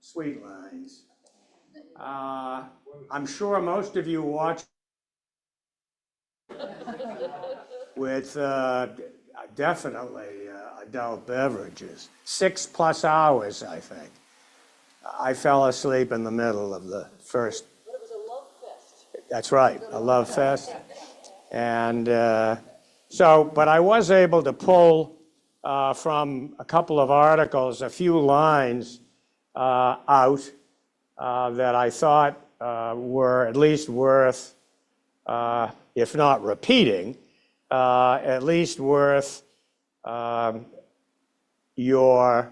Sweet lines. I'm sure most of you watch with definitely adult beverages. 6+ hours, I think. I fell asleep in the middle of the first. But it was a love fest. That's right, a love fest. And but I was able to pull from a couple of articles a few lines out that I thought were at least worth, if not repeating, at least worth your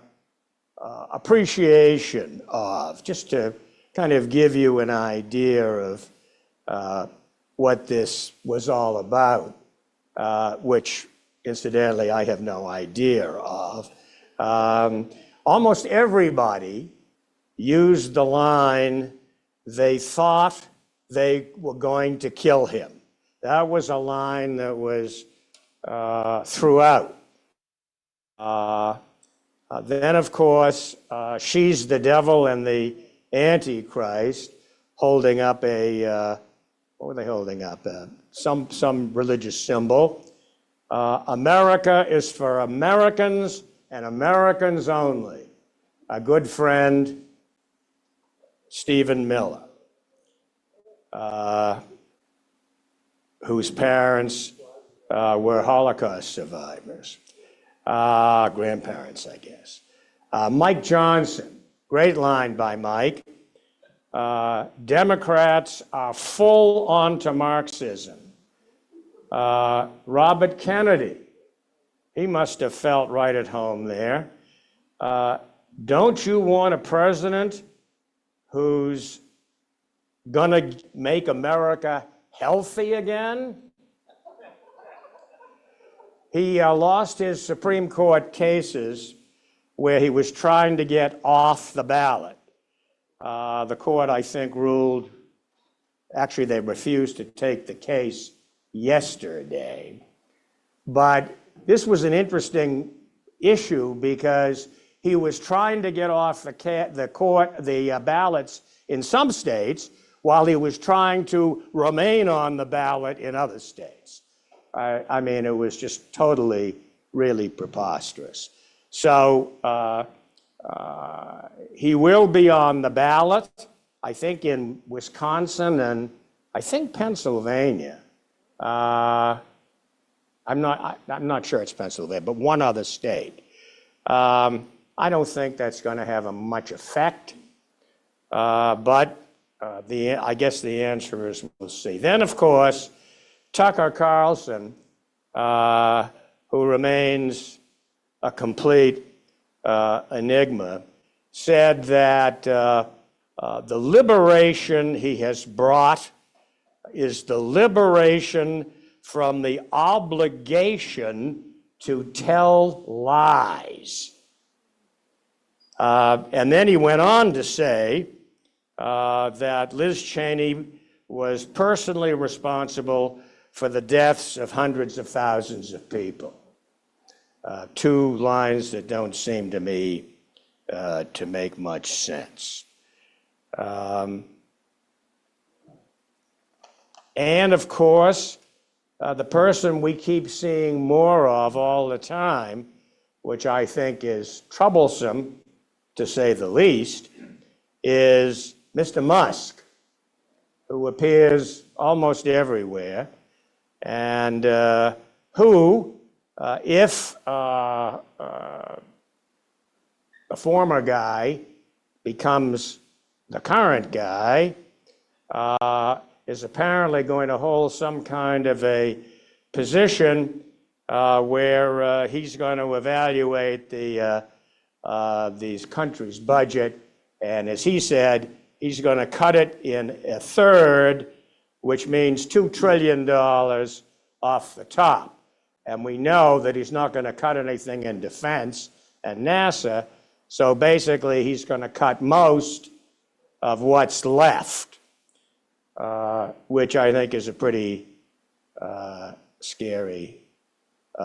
appreciation of, just to kind of give you an idea of what this was all about, which incidentally I have no idea of. Almost everybody used the line, they thought they were going to kill him. That was a line that was throughout. Then, of course, she's the devil and the Antichrist, holding up a, what were they holding up? Some religious symbol. America is for Americans and Americans only. A good friend, Stephen Miller, whose parents were Holocaust survivors, grandparents, I guess. Mike Johnson, great line by Mike. Democrats are full onto Marxism. Robert Kennedy, he must have felt right at home there. Don't you want a president who's gonna make America healthy again? He lost his Supreme Court cases where he was trying to get off the ballot. The court, I think, ruled, actually they refused to take the case yesterday. But this was an interesting issue because he was trying to get off the ballots in some states while he was trying to remain on the ballot in other states. I mean, it was just totally, really preposterous. So he will be on the ballot, I think in Wisconsin and I think Pennsylvania. I'm not sure it's Pennsylvania, but one other state. I don't think that's going to have much effect, but I guess the answer is we'll see. Then, of course, Tucker Carlson, who remains a complete enigma, said that the liberation he has brought is the liberation from the obligation to tell lies. And then he went on to say that Liz Cheney was personally responsible for the deaths of hundreds of thousands of people. Two lines that don't seem to me to make much sense. And of course, the person we keep seeing more of all the time, which I think is troublesome, to say the least, is Mr. Musk, who appears almost everywhere, and who, if a former guy becomes the current guy, is apparently going to hold some kind of a position where he's going to evaluate these countries' budget, and as he said, he's going to cut it in a third, which means $2 trillion off the top. And we know that he's not going to cut anything in defense and NASA, so basically he's going to cut most of what's left, which I think is a pretty scary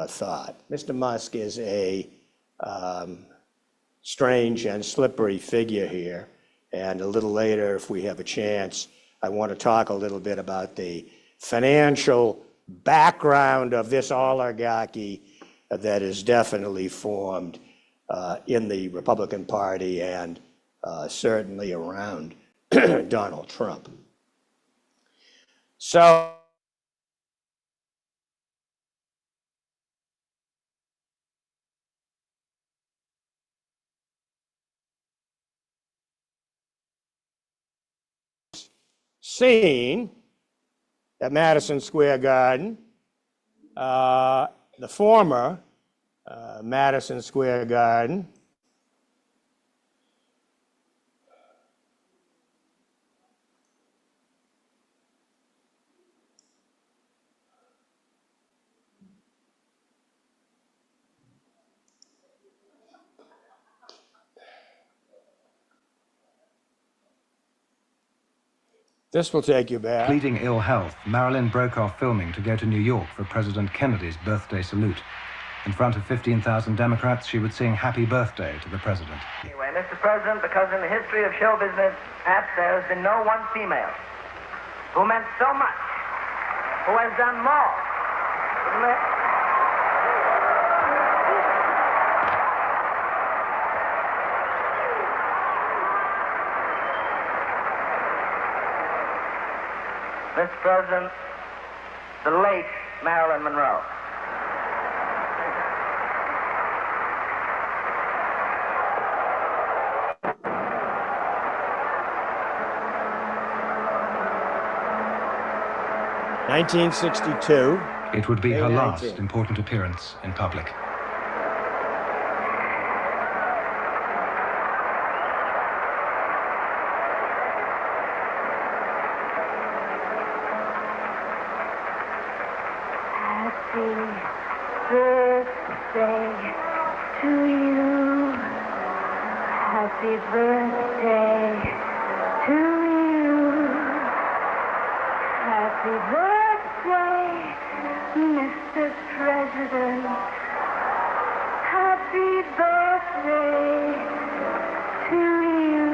thought. Mr. Musk is a strange and slippery figure here. And a little later, if we have a chance, I want to talk a little bit about the financial background of this oligarchy that is definitely formed in the Republican Party and certainly around Donald Trump. So scene at Madison Square Garden, the former Madison Square Garden. This will take you back. Pleading ill health, Marilyn broke off filming to go to New York for President Kennedy's birthday salute. In front of 15,000 Democrats, she would sing Happy Birthday to the president. Anyway, Mr. President, because in the history of show business, perhaps there has been no one female who meant so much, who has done more. Mr. President, the late Marilyn Monroe. (1962). It would be her May last 19th. important appearance in public. Happy birthday to you. Happy birthday to you. Happy birthday, Mr. President. Happy birthday to you.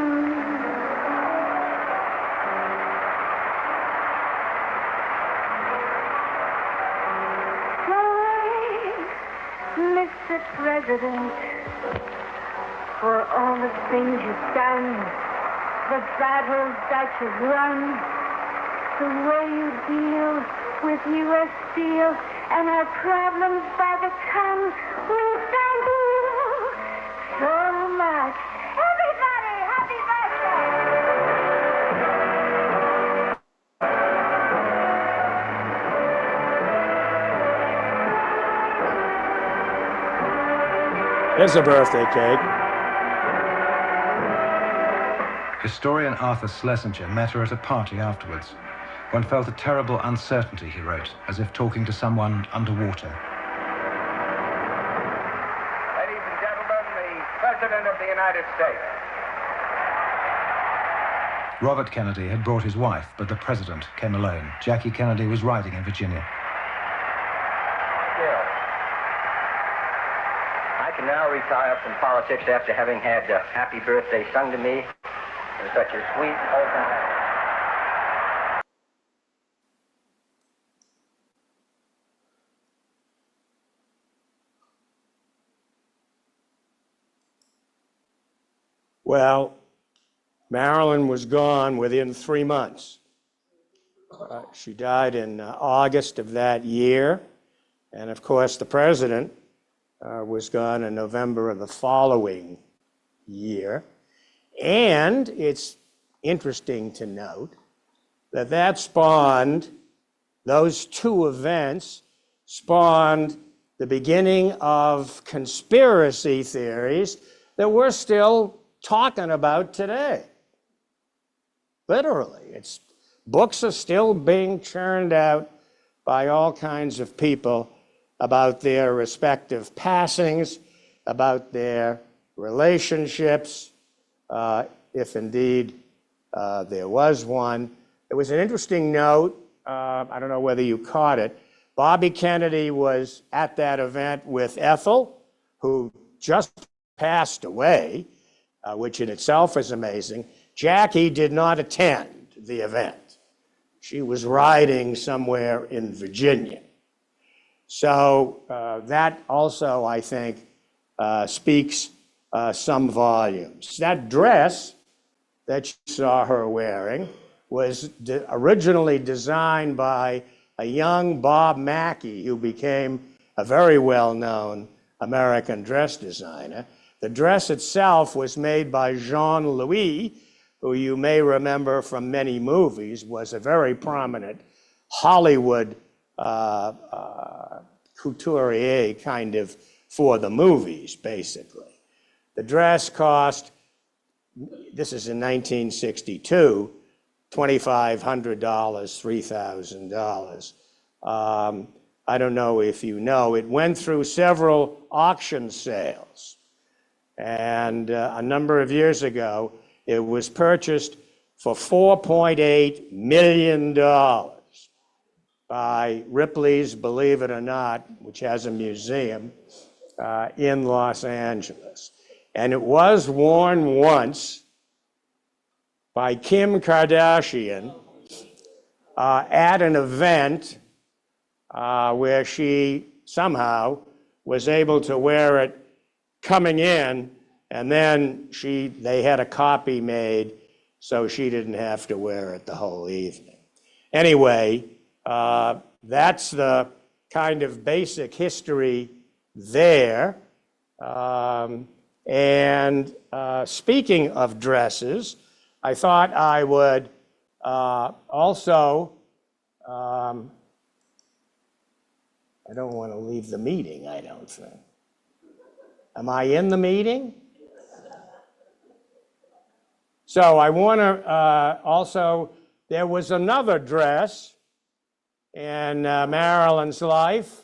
Mr. President, for all the things you've done, the battles that you've won, the way you deal with U.S. Steel and our problems by the ton, we thank you so much. Everybody, happy birthday! There's a birthday cake. Historian Arthur Schlesinger met her at a party afterwards. One felt a terrible uncertainty, he wrote, as if talking to someone underwater. Ladies and gentlemen, the President of the United States. Robert Kennedy had brought his wife, but the president came alone. Jackie Kennedy was riding in Virginia. I can now retire from politics after having had Happy Birthday sung to me in such a sweet, wholesome manner. Well, Marilyn was gone within 3 months. She died in August of that year. And of course, the president was gone in November of the following year. And it's interesting to note that that spawned, those two events spawned the beginning of conspiracy theories that we're still talking about today. Literally, books are still being churned out by all kinds of people about their respective passings, about their relationships, if indeed there was one. There was an interesting note, I don't know whether you caught it. Bobby Kennedy was at that event with Ethel, who just passed away, which in itself is amazing. Jackie did not attend the event. She was riding somewhere in Virginia. So that also, I think, speaks some volumes. That dress that you saw her wearing was originally designed by a young Bob Mackie, who became a very well-known American dress designer. The dress itself was made by Jean Louis, who you may remember from many movies, was a very prominent Hollywood couturier kind of for the movies, basically. The dress cost, this is in 1962, $2,500, $3,000. I don't know if you know, it went through several auction sales. And a number of years ago, it was purchased for $4.8 million by Ripley's, believe it or not, which has a museum in Los Angeles. And it was worn once by Kim Kardashian at an event where she somehow was able to wear it coming in, and then they had a copy made so she didn't have to wear it the whole evening. Anyway, that's the kind of basic history there. And speaking of dresses, I thought I would also, I don't want to leave the meeting, I don't think. Am I in the meeting? So I want to also, there was another dress in Marilyn's life,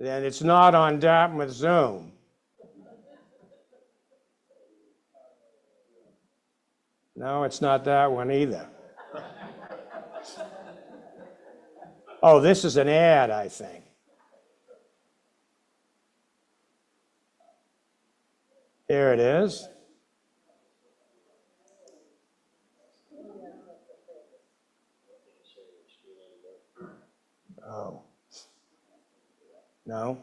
and it's not on Dartmouth Zoom. No, it's not that one either. Oh, this is an ad, I think. Here it is. Oh. No?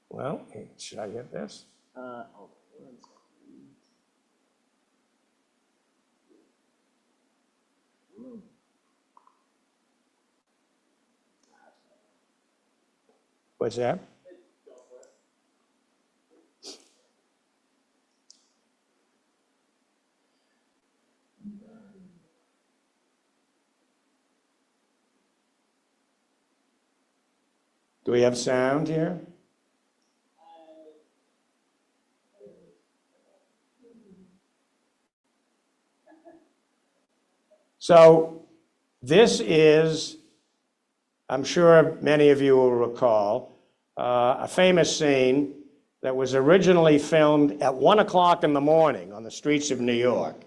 Well, should I get this? What's that? Do we have sound here? So this is, I'm sure many of you will recall, a famous scene that was originally filmed at 1 o'clock in the morning on the streets of New York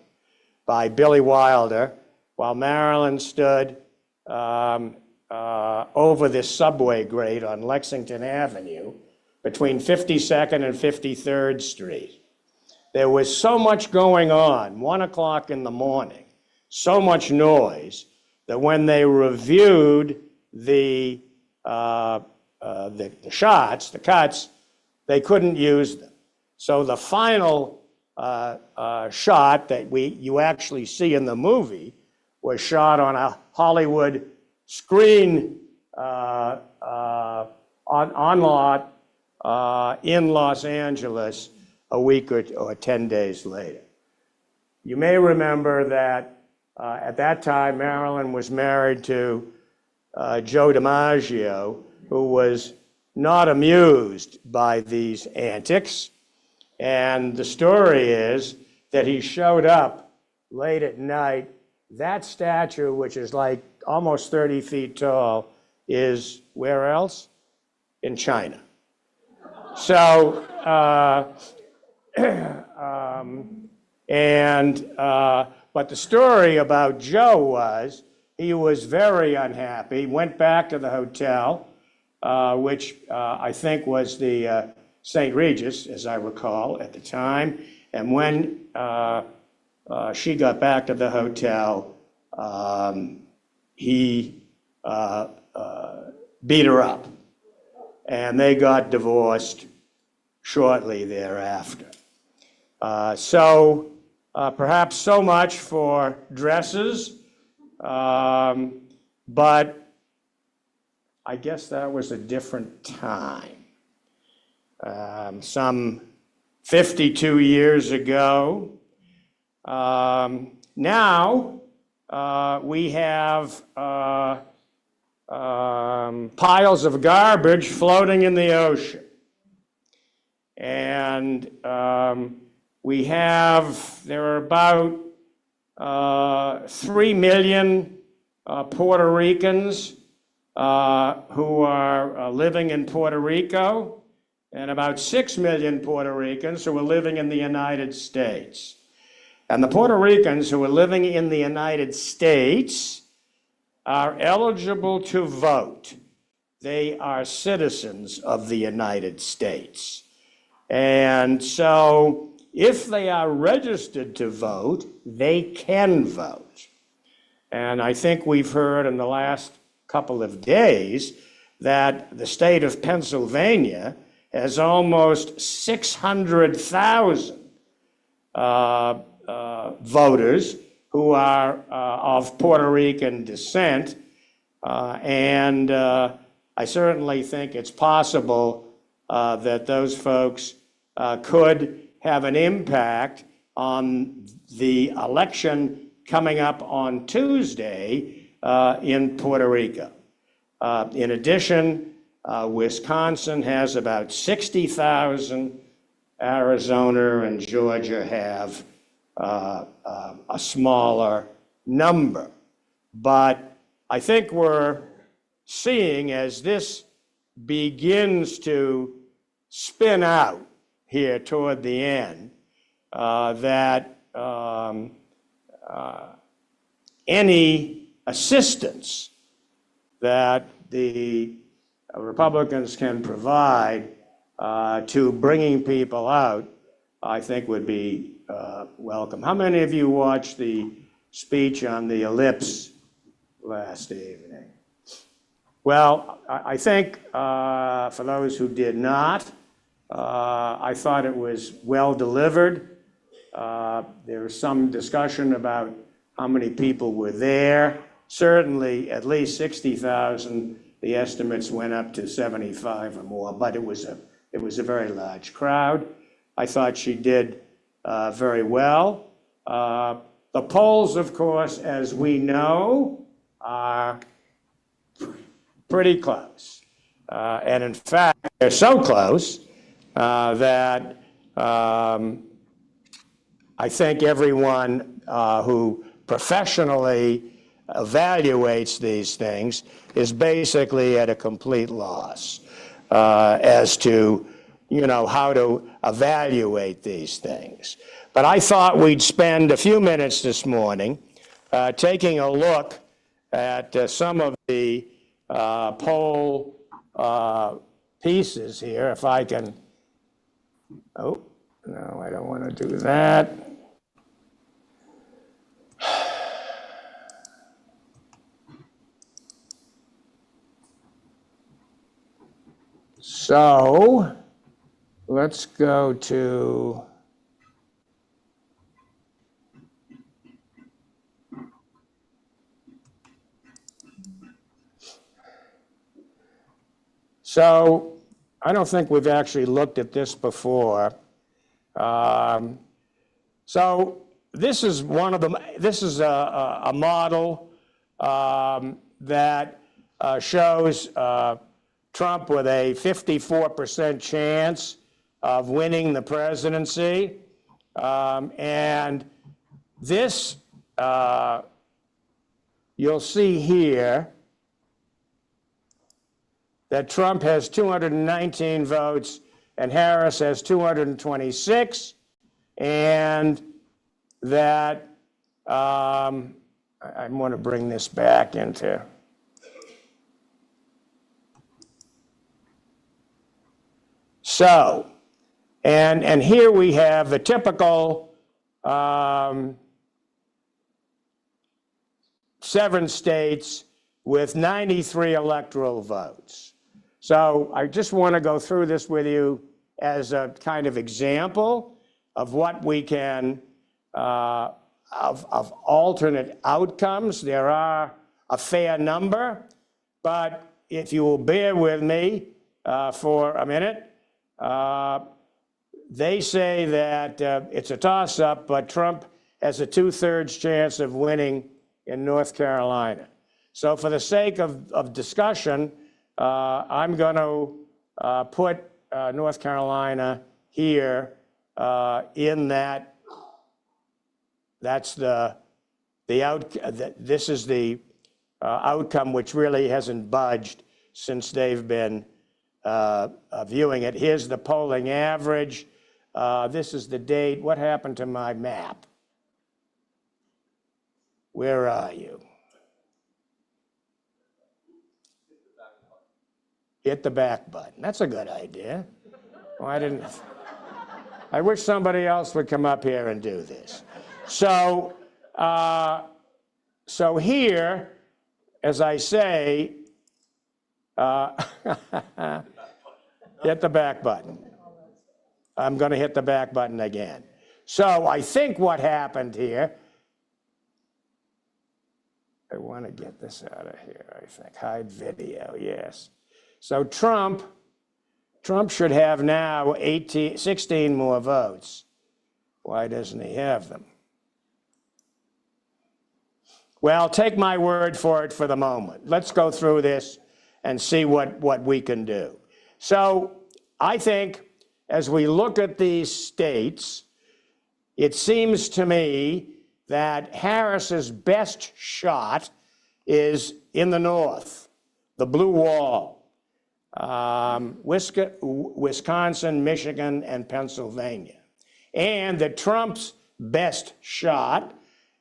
by Billy Wilder while Marilyn stood over this subway grate on Lexington Avenue between 52nd and 53rd Street. There was so much going on, 1 o'clock in the morning, so much noise, that when they reviewed the shots, the cuts, they couldn't use them. So the final shot that you actually see in the movie was shot on a Hollywood screen on lot in Los Angeles a week or 10 days later. You may remember that at that time, Marilyn was married to Joe DiMaggio, who was not amused by these antics. And the story is that he showed up late at night. That statue, which is like almost 30 feet tall, is where else? In China. So, but the story about Joe was he was very unhappy, went back to the hotel, which I think was the St. Regis, as I recall, at the time, And when she got back to the hotel, he beat her up. And they got divorced shortly thereafter. So perhaps so much for dresses, but I guess that was a different time. Some 52 years ago. Now we have piles of garbage floating in the ocean. And there are about 3 million Puerto Ricans who are living in Puerto Rico, and about 6 million Puerto Ricans who are living in the United States. And the Puerto Ricans who are living in the United States are eligible to vote. They are citizens of the United States. And so if they are registered to vote, they can vote. And I think we've heard in the last couple of days that the state of Pennsylvania has almost 600,000 voters who are of Puerto Rican descent. And I certainly think it's possible that those folks could have an impact on the election coming up on Tuesday in Puerto Rico. In addition, Wisconsin has about 60,000. Arizona and Georgia have a smaller number. But I think we're seeing, as this begins to spin out here toward the end, that any assistance that the Republicans can provide to bringing people out, I think would be welcome. How many of you watched the speech on the ellipse last evening? Well, I think for those who did not, I thought it was well delivered. There was some discussion about how many people were there. Certainly at least 60,000. The estimates went up to 75 or more, but it was a very large crowd. I thought she did very well. The polls, of course, as we know, are pretty close. And in fact, they're so close that I think everyone who professionally evaluates these things is basically at a complete loss as to, how to evaluate these things. But I thought we'd spend a few minutes this morning taking a look at some of the poll pieces here, if I can. Oh, no, I don't want to do that. So let's go to So I don't think we've actually looked at this before. So this is a model that shows Trump with a 54% chance of winning the presidency. And this, you'll see here, that Trump has 219 votes and Harris has 226, and that I want to bring this back into. So, And here we have the typical 7 states with 93 electoral votes. So I just want to go through this with you as a kind of example of what we can, of alternate outcomes. There are a fair number, but if you will bear with me for a minute, they say that it's a toss-up, but Trump has a 2/3 chance of winning in North Carolina. So for the sake of discussion, I'm going to put North Carolina here in that. That's this is the outcome which really hasn't budged since they've been viewing it. Here's the polling average. This is the date. What happened to my map? Where are you? Hit the back button. That's a good idea. Why didn't? I wish somebody else would come up here and do this. So, so here, as I say, hit the back button. I'm going to hit the back button again. So I think what happened here, I want to get this out of here, I think. Hide video, yes. So Trump should have now 16 more votes. Why doesn't he have them? Well, take my word for it for the moment. Let's go through this and see what we can do. So I think as we look at these states, it seems to me that Harris's best shot is in the north, the blue wall. Wisconsin, Michigan, and Pennsylvania. And that Trump's best shot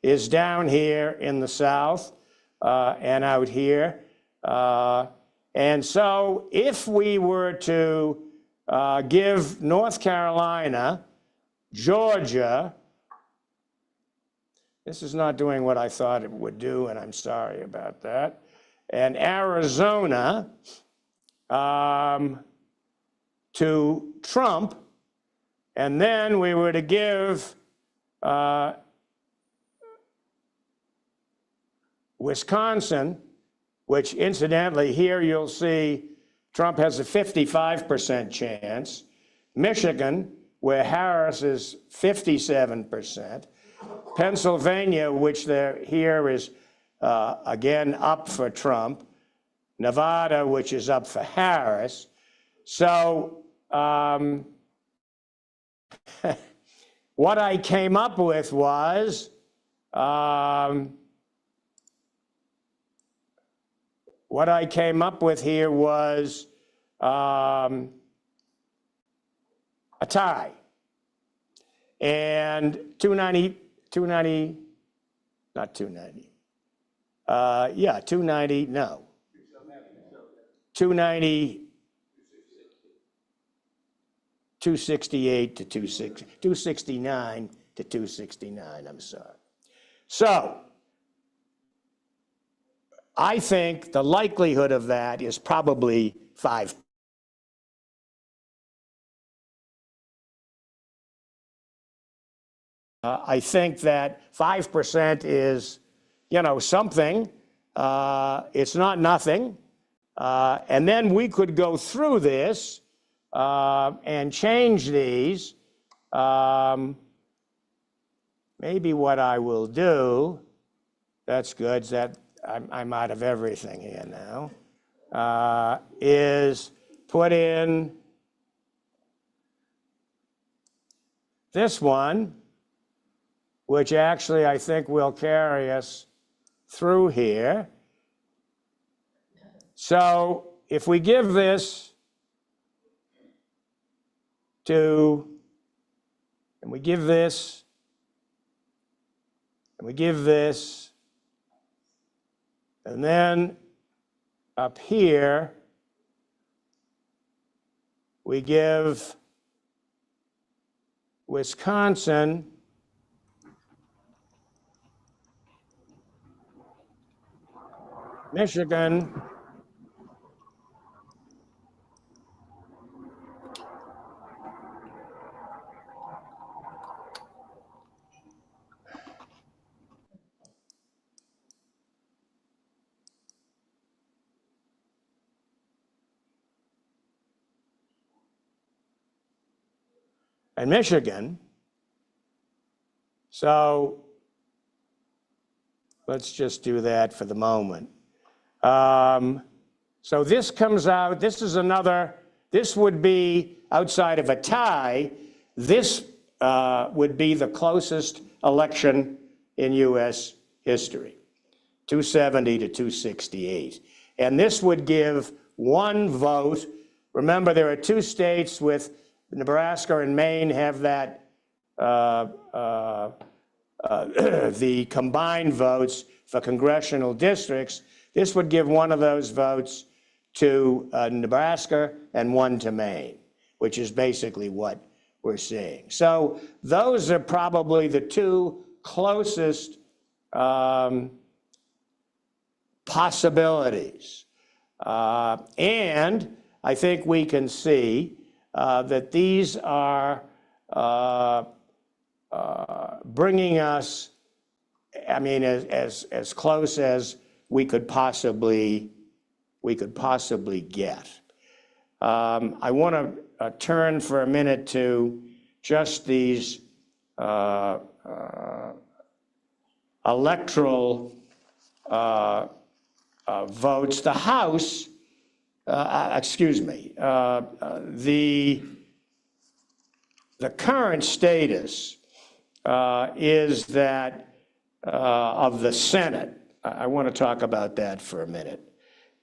is down here in the south and out here. And so if we were to give North Carolina, Georgia, this is not doing what I thought it would do, and I'm sorry about that, and Arizona to Trump, and then we were to give Wisconsin, which incidentally here you'll see Trump has a 55% chance, Michigan, where Harris is 57%, Pennsylvania, which here is again up for Trump, Nevada, which is up for Harris. So what I came up with was here was a tie. And 290, not 290. Yeah, 290, no. 290, 268 to 269 to 269, I'm sorry. So I think the likelihood of that is probably 5%. I think that 5% is, something. It's not nothing. And then we could go through this and change these. Maybe what I will do, that's good, that I'm out of everything here now, is put in this one, which actually I think will carry us through here. So if we give this to, and we give this, and we give this, and then up here, we give Wisconsin, Michigan, and Michigan. So let's just do that for the moment. So this comes out, this is another, this would be outside of a tie, this would be the closest election in US history, 270 to 268. And this would give one vote. Remember, there are two states with Nebraska and Maine have that, the combined votes for congressional districts. This would give one of those votes to Nebraska and one to Maine, which is basically what we're seeing. So those are probably the two closest possibilities. And I think we can see that these are bringing us, I mean, as close as we could possibly get. I want to turn for a minute to just these electoral votes. The House, the current status is that of the Senate. I want to talk about that for a minute,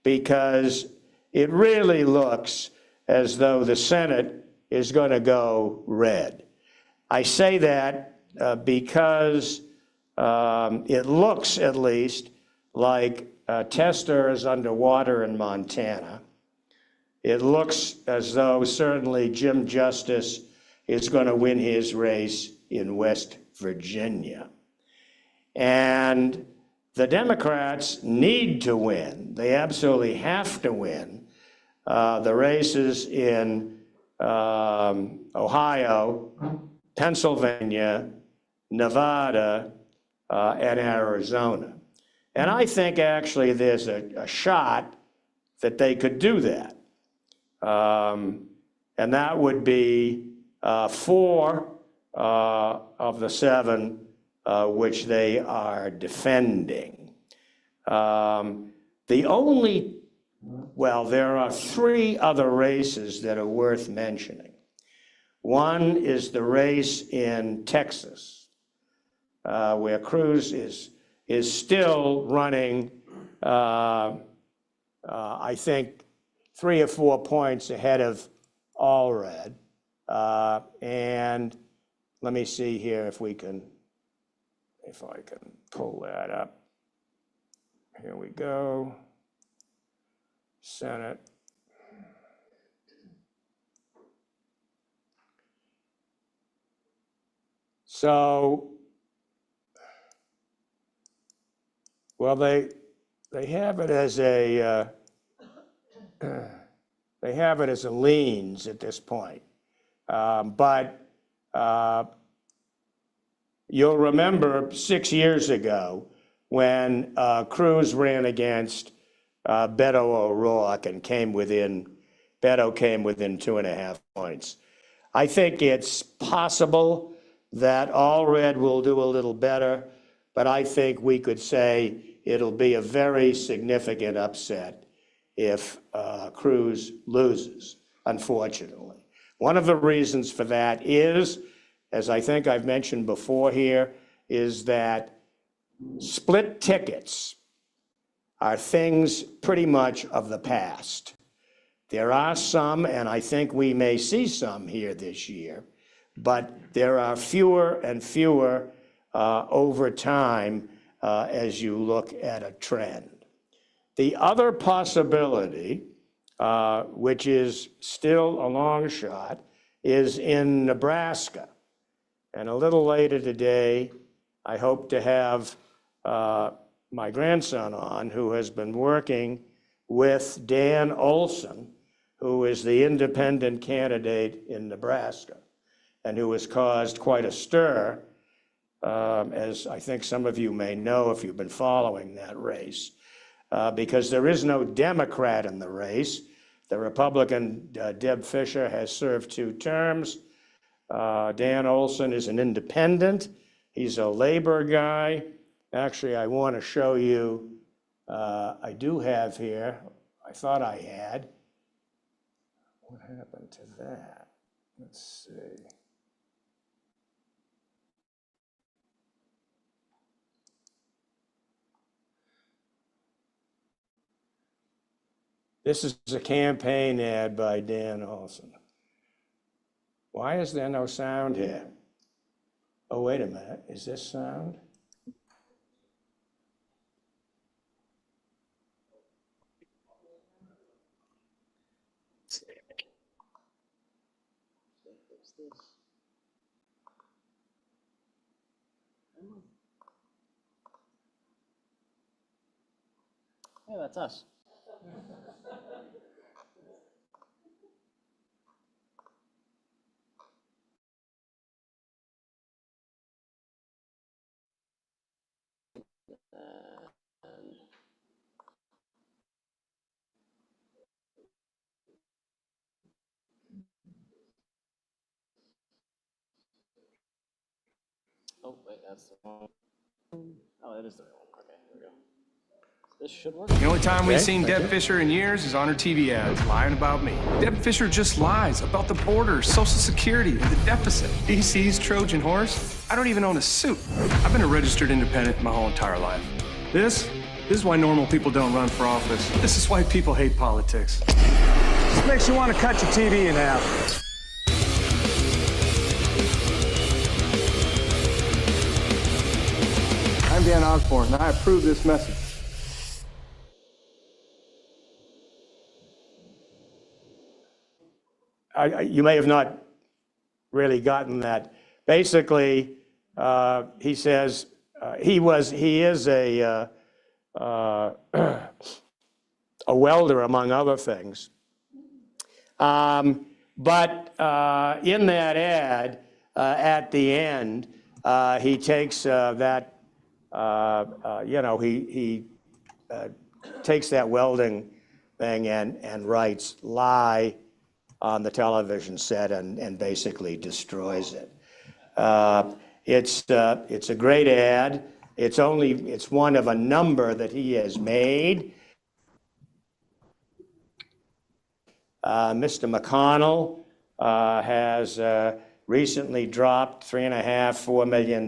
because it really looks as though the Senate is going to go red. I say that because it looks, at least, like Tester is underwater in Montana. It looks as though certainly Jim Justice is going to win his race in West Virginia. And the Democrats need to win. They absolutely have to win the races in Ohio, Pennsylvania, Nevada, and Arizona. And I think actually there's a shot that they could do that. And that would be 4 of the 7 which they are defending. The only, well, there are 3 other races that are worth mentioning. One is the race in Texas, where Cruz is still running, I think, 3 or 4 points ahead of Allred. And let me see here if I can pull that up. Here we go. Senate. So, well, they have it as a liens at this point, but you'll remember 6 years ago when Cruz ran against Beto O'Rourke and Beto came within 2.5 points. I think it's possible that Allred will do a little better, but I think we could say it'll be a very significant upset if Cruz loses, unfortunately. One of the reasons for that is, as I think I've mentioned before here, is that split tickets are things pretty much of the past. There are some, and I think we may see some here this year, but there are fewer and fewer over time as you look at a trend. The other possibility, which is still a long shot, is in Nebraska. And a little later today, I hope to have my grandson on, who has been working with Dan Olson, who is the independent candidate in Nebraska, and who has caused quite a stir, as I think some of you may know if you've been following that race, because there is no Democrat in the race. The Republican, Deb Fischer, has served 2 terms. Dan Olson is an independent. He's a labor guy. Actually, I want to show you, I do have here, I thought I had. What happened to that? Let's see. This is a campaign ad by Dan Olson. Why is there no sound here? Oh, wait a minute, is this sound? Yeah, that's us. Oh, wait, that's the wrong. Oh, that is the right one. Okay, here we go. This should work. The only time we've Okay, seen thank Deb you. Fischer in years is on her TV ads, lying about me. Deb Fischer just lies about the border, Social Security, and the deficit. DC's Trojan horse? I don't even own a suit. I've been a registered independent my whole entire life. This is why normal people don't run for office. This is why people hate politics. This makes you want to cut your TV in half. I'm Dan Osborne, and I approve this message. You may have not really gotten that. Basically, he says he is a welder, among other things. But in that ad, at the end, he takes that, he takes that welding thing and writes "lie" on the television set and basically destroys it. It's a great ad. It's one of a number that he has made. Mr. McConnell has recently dropped $3.5–4 million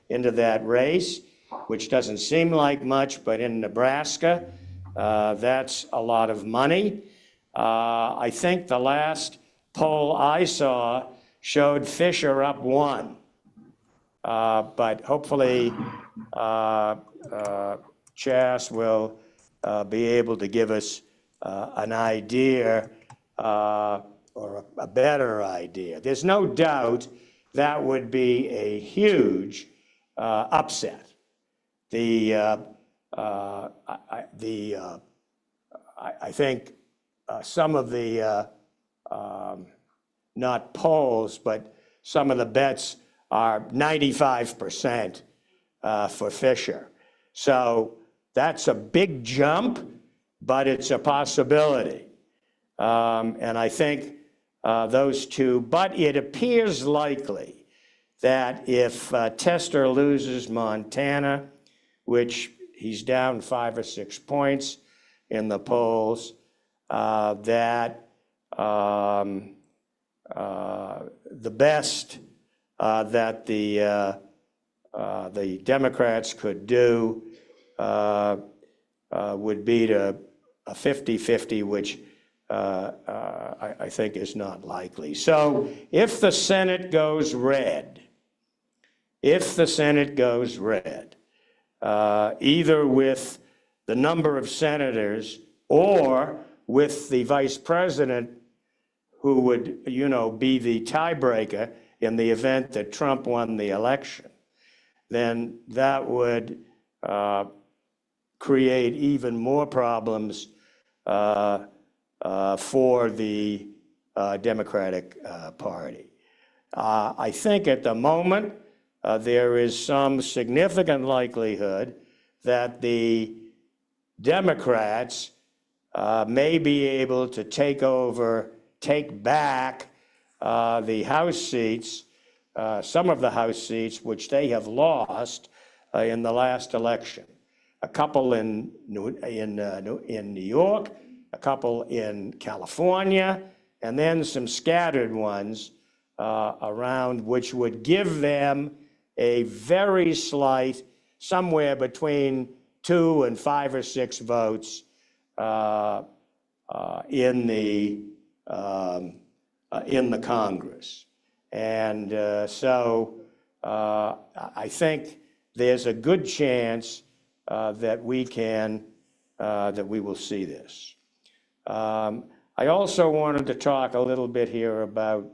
into that race, which doesn't seem like much, but in Nebraska, that's a lot of money. I think the last poll I saw showed Fischer up 1. But hopefully Chas will be able to give us an idea or a better idea. There's no doubt that would be a huge upset. I think some of the, not polls, but some of the bets are 95% for Fischer. So that's a big jump, but it's a possibility. And I think those two, but it appears likely that if Tester loses Montana, which he's down 5 or 6 points in the polls, that the best that the Democrats could do would be to a 50-50, which I think is not likely. So if the Senate goes red, either with the number of senators or with the vice president who would, be the tiebreaker, in the event that Trump won the election, then that would create even more problems for the Democratic Party. I think at the moment there is some significant likelihood that the Democrats may be able to take back the House seats, some of the House seats which they have lost in the last election. A couple in New York, a couple in California, and then some scattered ones around, which would give them a very slight, somewhere between 2 and 5 or 6 votes in the Congress. And so I think there's a good chance that we will see this. I also wanted to talk a little bit here about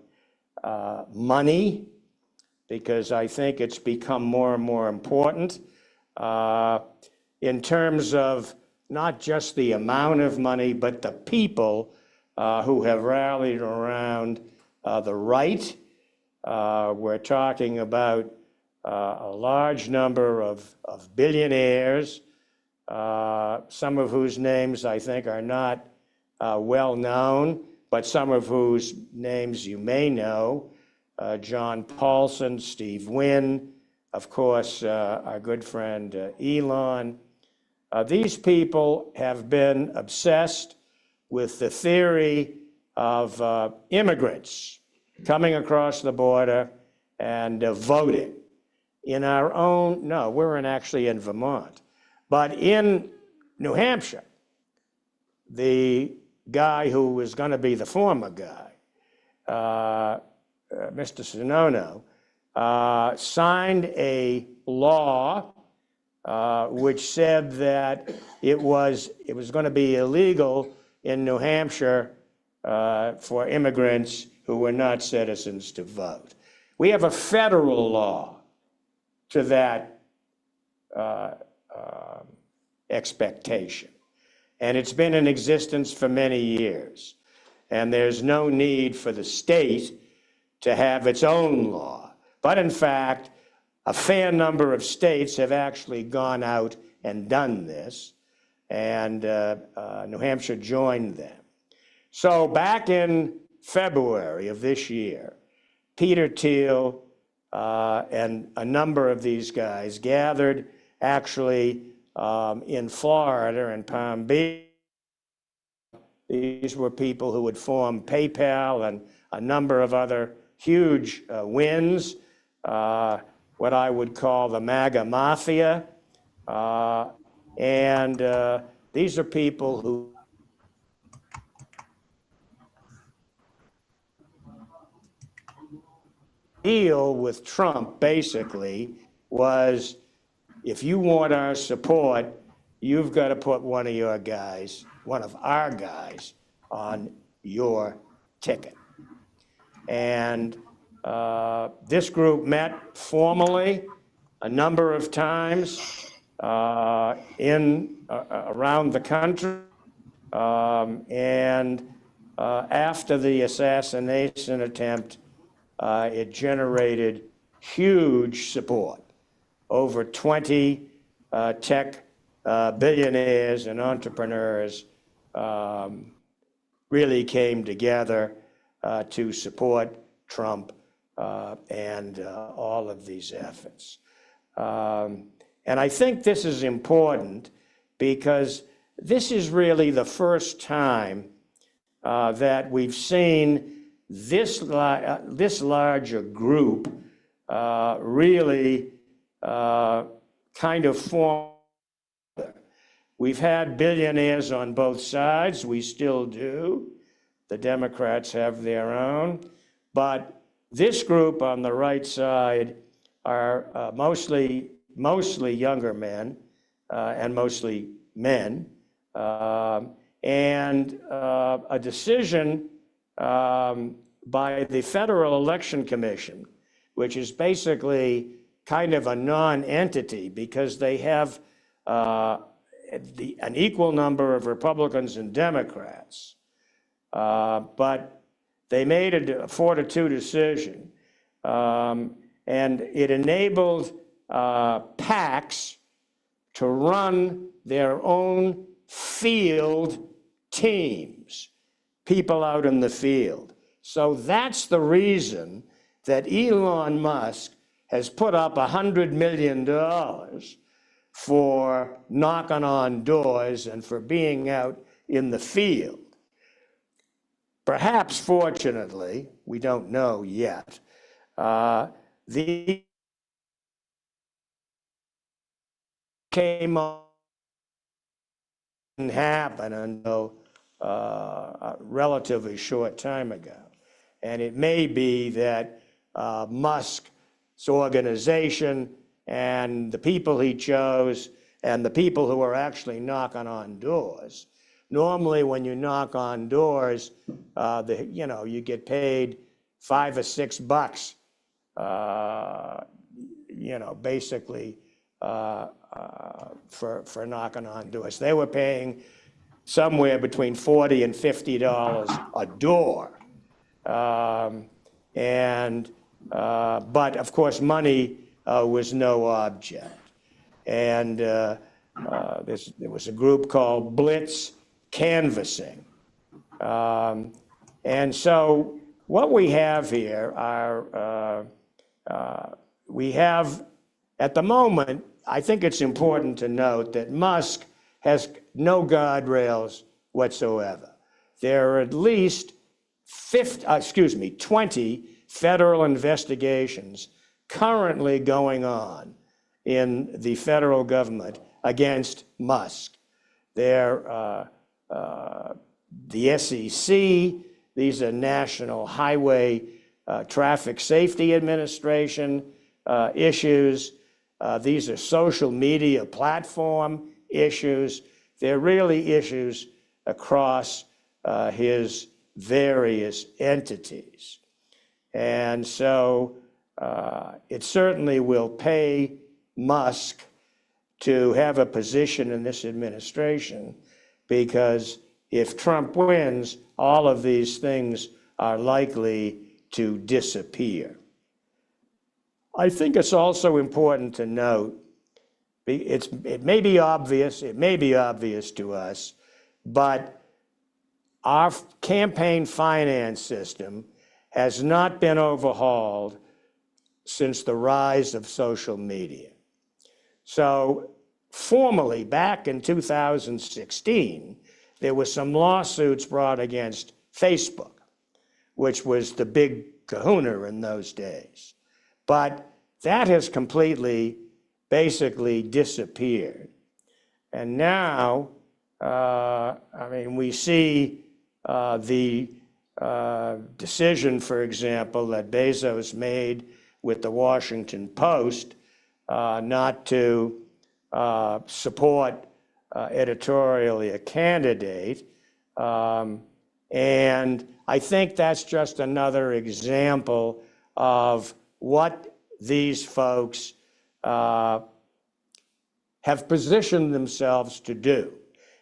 money, because I think it's become more and more important in terms of not just the amount of money, but the people who have rallied around the right. We're talking about a large number of billionaires, some of whose names I think are not well known, but some of whose names you may know. John Paulson, Steve Wynn, of course, our good friend Elon. These people have been obsessed with the theory of immigrants coming across the border and voting. In our own, no, we're actually in Vermont, but in New Hampshire, the guy who was going to be the former guy, Mr. Sununu, signed a law which said that it was going to be illegal in New Hampshire for immigrants who were not citizens to vote. We have a federal law to that expectation, and it's been in existence for many years. And there's no need for the state to have its own law. But in fact, a fair number of states have actually gone out and done this, and New Hampshire joined them. So back in February of this year, Peter Thiel and a number of these guys gathered actually in Florida and Palm Beach. These were people who would form PayPal and a number of other huge wins, what I would call the MAGA mafia. And these are people who deal with Trump basically was, if you want our support, you've got to put one of your guys, one of our guys, on your ticket. And this group met formally a number of times around the country. And after the assassination attempt, it generated huge support. Over 20 tech billionaires and entrepreneurs really came together to support Trump and all of these efforts. And I think this is important because this is really the first time that we've seen this larger group really kind of form. We've had billionaires on both sides. We still do. The Democrats have their own. But this group on the right side are mostly younger men and mostly men. And a decision by the Federal Election Commission which is basically kind of a non-entity because they have an equal number of Republicans and Democrats. But they made a 4-2 decision, and it enabled PACs to run their own field teams, people out in the field. So that's the reason that Elon Musk has put up $100 million for knocking on doors and for being out in the field. Perhaps, fortunately, we don't know yet, the came on didn't happen until a relatively short time ago. And it may be that Musk's organization and the people he chose and the people who are actually knocking on doors. Normally, when you knock on doors, you get paid $5 or $6, basically for knocking on doors. They were paying somewhere between $40 and $50 a door, but of course, money was no object. And there was a group called Blitz Canvassing. And so what we have here are, we have, at the moment, I think it's important to note that Musk has no guardrails whatsoever. There are at least 20 federal investigations currently going on in the federal government against Musk. They're the SEC, these are National Highway Traffic Safety Administration issues. These are social media platform issues. They're really issues across his various entities. And so it certainly will pay Musk to have a position in this administration, because if Trump wins, all of these things are likely to disappear. I think it's also important to note, it may be obvious to us, but our campaign finance system has not been overhauled since the rise of social media. So formally, back in 2016, there were some lawsuits brought against Facebook, which was the big kahuna in those days. But that has completely, basically disappeared. And now, we see the decision, for example, that Bezos made with the Washington Post not to support editorially a candidate. And I think that's just another example of what these folks have positioned themselves to do.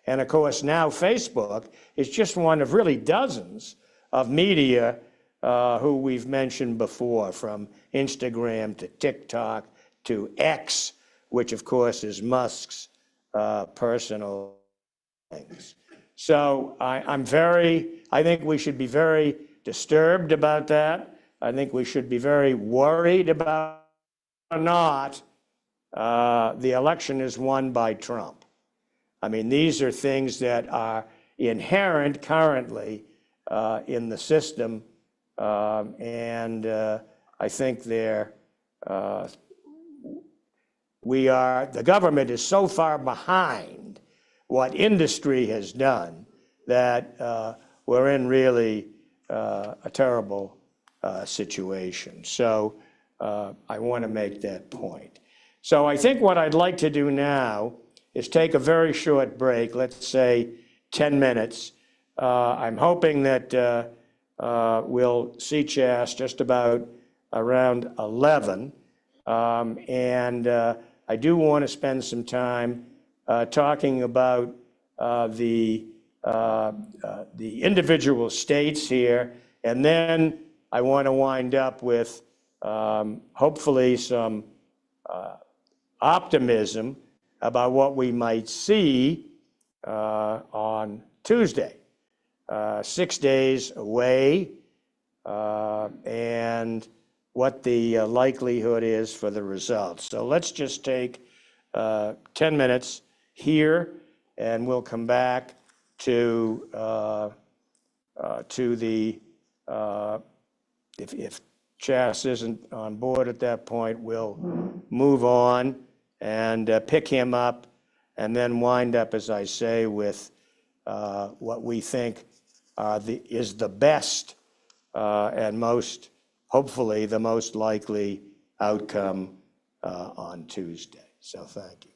And of course, now Facebook is just one of really dozens of media who we've mentioned before, from Instagram to TikTok to X, which of course is Musk's personal things. So I think we should be very disturbed about that. I think we should be very worried about or not the election is won by Trump. I mean, these are things that are inherent currently in the system, and I think the government is so far behind what industry has done that we're in really a terrible situation. So I want to make that point. So I think what I'd like to do now is take a very short break, let's say 10 minutes. I'm hoping that we'll see Chas just about around 11. And I do want to spend some time talking about the individual states here. And then I want to wind up with hopefully some optimism about what we might see on Tuesday. 6 days away, and what the likelihood is for the results. So let's just take 10 minutes here, and we'll come back to the, if Chas isn't on board at that point, we'll move on and pick him up, and then wind up, as I say, with what we think is the best and most, hopefully, the most likely outcome on Tuesday. So thank you.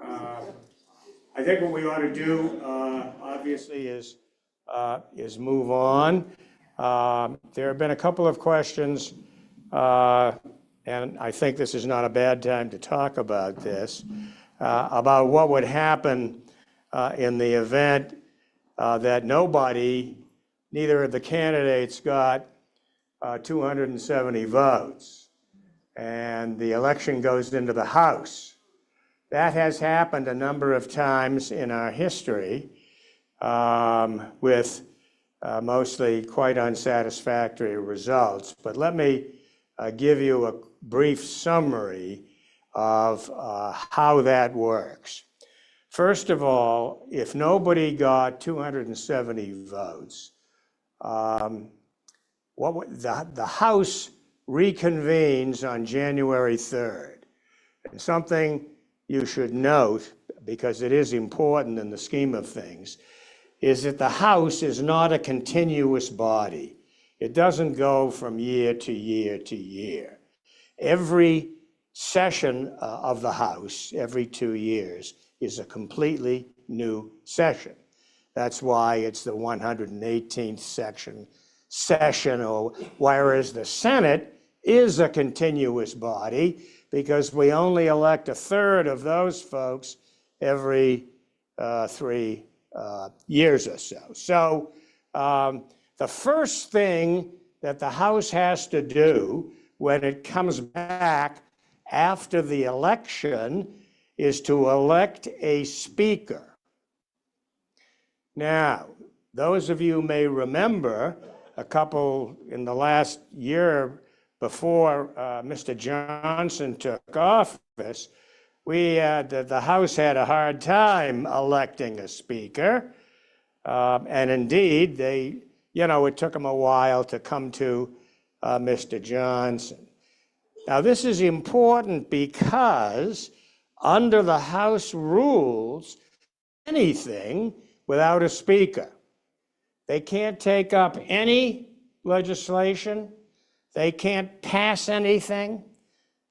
I think what we ought to do, obviously, is move on. There have been a couple of questions, and I think this is not a bad time to talk about this, about what would happen in the event that nobody, neither of the candidates, got 270 votes, and the election goes into the House. That has happened a number of times in our history with mostly quite unsatisfactory results. But let me give you a brief summary of how that works. First of all, if nobody got 270 votes, the House reconvenes on January 3rd. And something you should note, because it is important in the scheme of things, is that the House is not a continuous body. It doesn't go from year to year to year. Every session of the House, every 2 years, is a completely new session. That's why it's the 118th session, or whereas the Senate is a continuous body, because we only elect a third of those folks every 3 years or so. So the first thing that the House has to do when it comes back after the election is to elect a speaker. Now, those of you may remember a couple in the last year before Mr. Johnson took office, the House had a hard time electing a speaker. And indeed, it took them a while to come to Mr. Johnson. Now, this is important because under the House rules, anything without a speaker. They can't take up any legislation. They can't pass anything.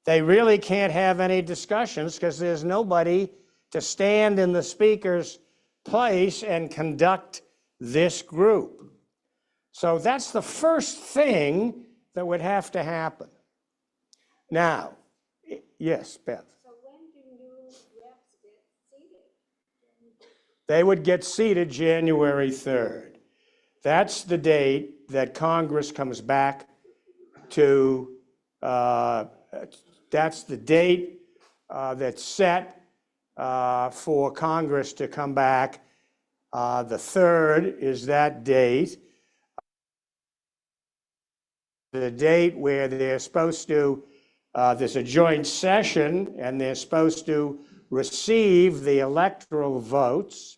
They really can't have any discussions because there's nobody to stand in the speaker's place and conduct this group. So that's the first thing that would have to happen. Now, yes, Beth. So when do new reps get seated? They would get seated January 3rd. That's the date that Congress comes back to, that's the date that's set for Congress to come back. The 3rd is that date. The date where they're supposed to, there's a joint session and they're supposed to receive the electoral votes.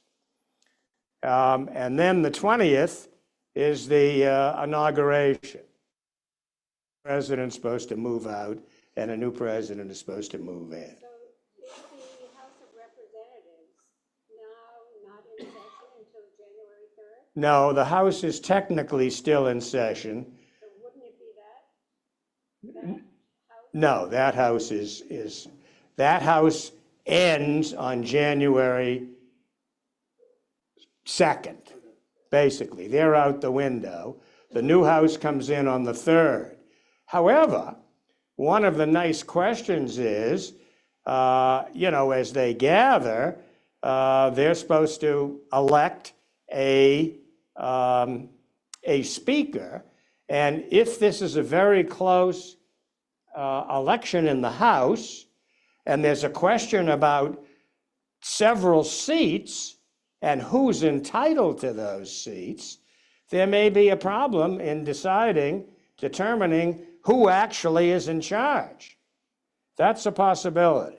And then the 20th is the inauguration. The president's supposed to move out and a new president is supposed to move in. So is the House of Representatives now not in session until January 3rd? No, the House is technically still in session. So wouldn't it be that House? No, that House that House ends on January 2nd, basically. They're out the window. The new House comes in on the 3rd. However, one of the nice questions is, as they gather, they're supposed to elect a speaker. And if this is a very close election in the House, and there's a question about several seats and who's entitled to those seats, there may be a problem in determining who actually is in charge. That's a possibility.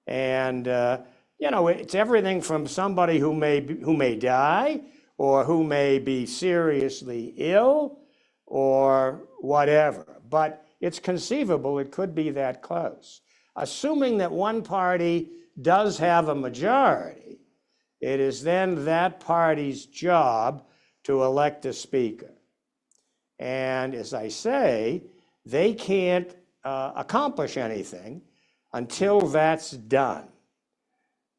It's everything from somebody who may die or who may be seriously ill or whatever. But it's conceivable it could be that close. Assuming that one party does have a majority, it is then that party's job to elect a speaker. And as I say, they can't accomplish anything until that's done.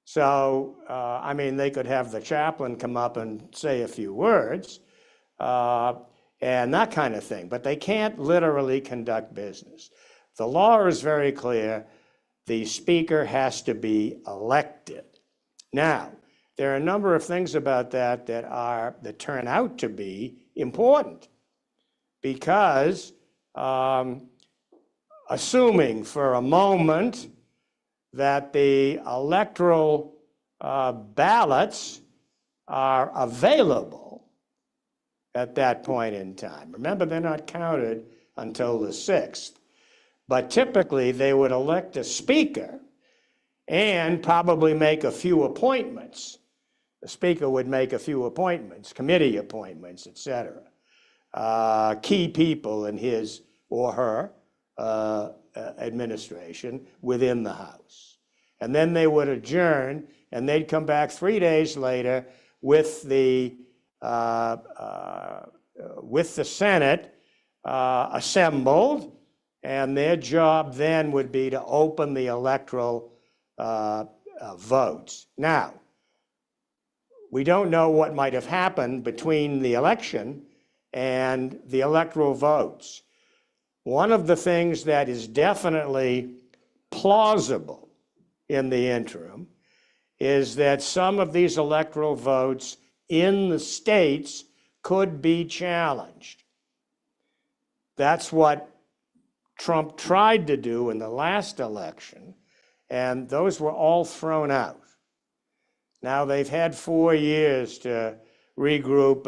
So, I mean, they could have the chaplain come up and say a few words and that kind of thing, but they can't literally conduct business. The law is very clear. The speaker has to be elected. Now, there are a number of things about that that turn out to be important because assuming for a moment that the electoral ballots are available at that point in time. Remember, they're not counted until the 6th. But typically, they would elect a speaker and probably make a few appointments. The speaker would make a few appointments, committee appointments, et cetera. Key people in his or her administration within the House. And then they would adjourn, and they'd come back 3 days later with the Senate assembled, and their job then would be to open the electoral votes. Now, we don't know what might have happened between the election and the electoral votes. One of the things that is definitely plausible in the interim is that some of these electoral votes in the states could be challenged. That's what Trump tried to do in the last election, and those were all thrown out. Now they've had 4 years to regroup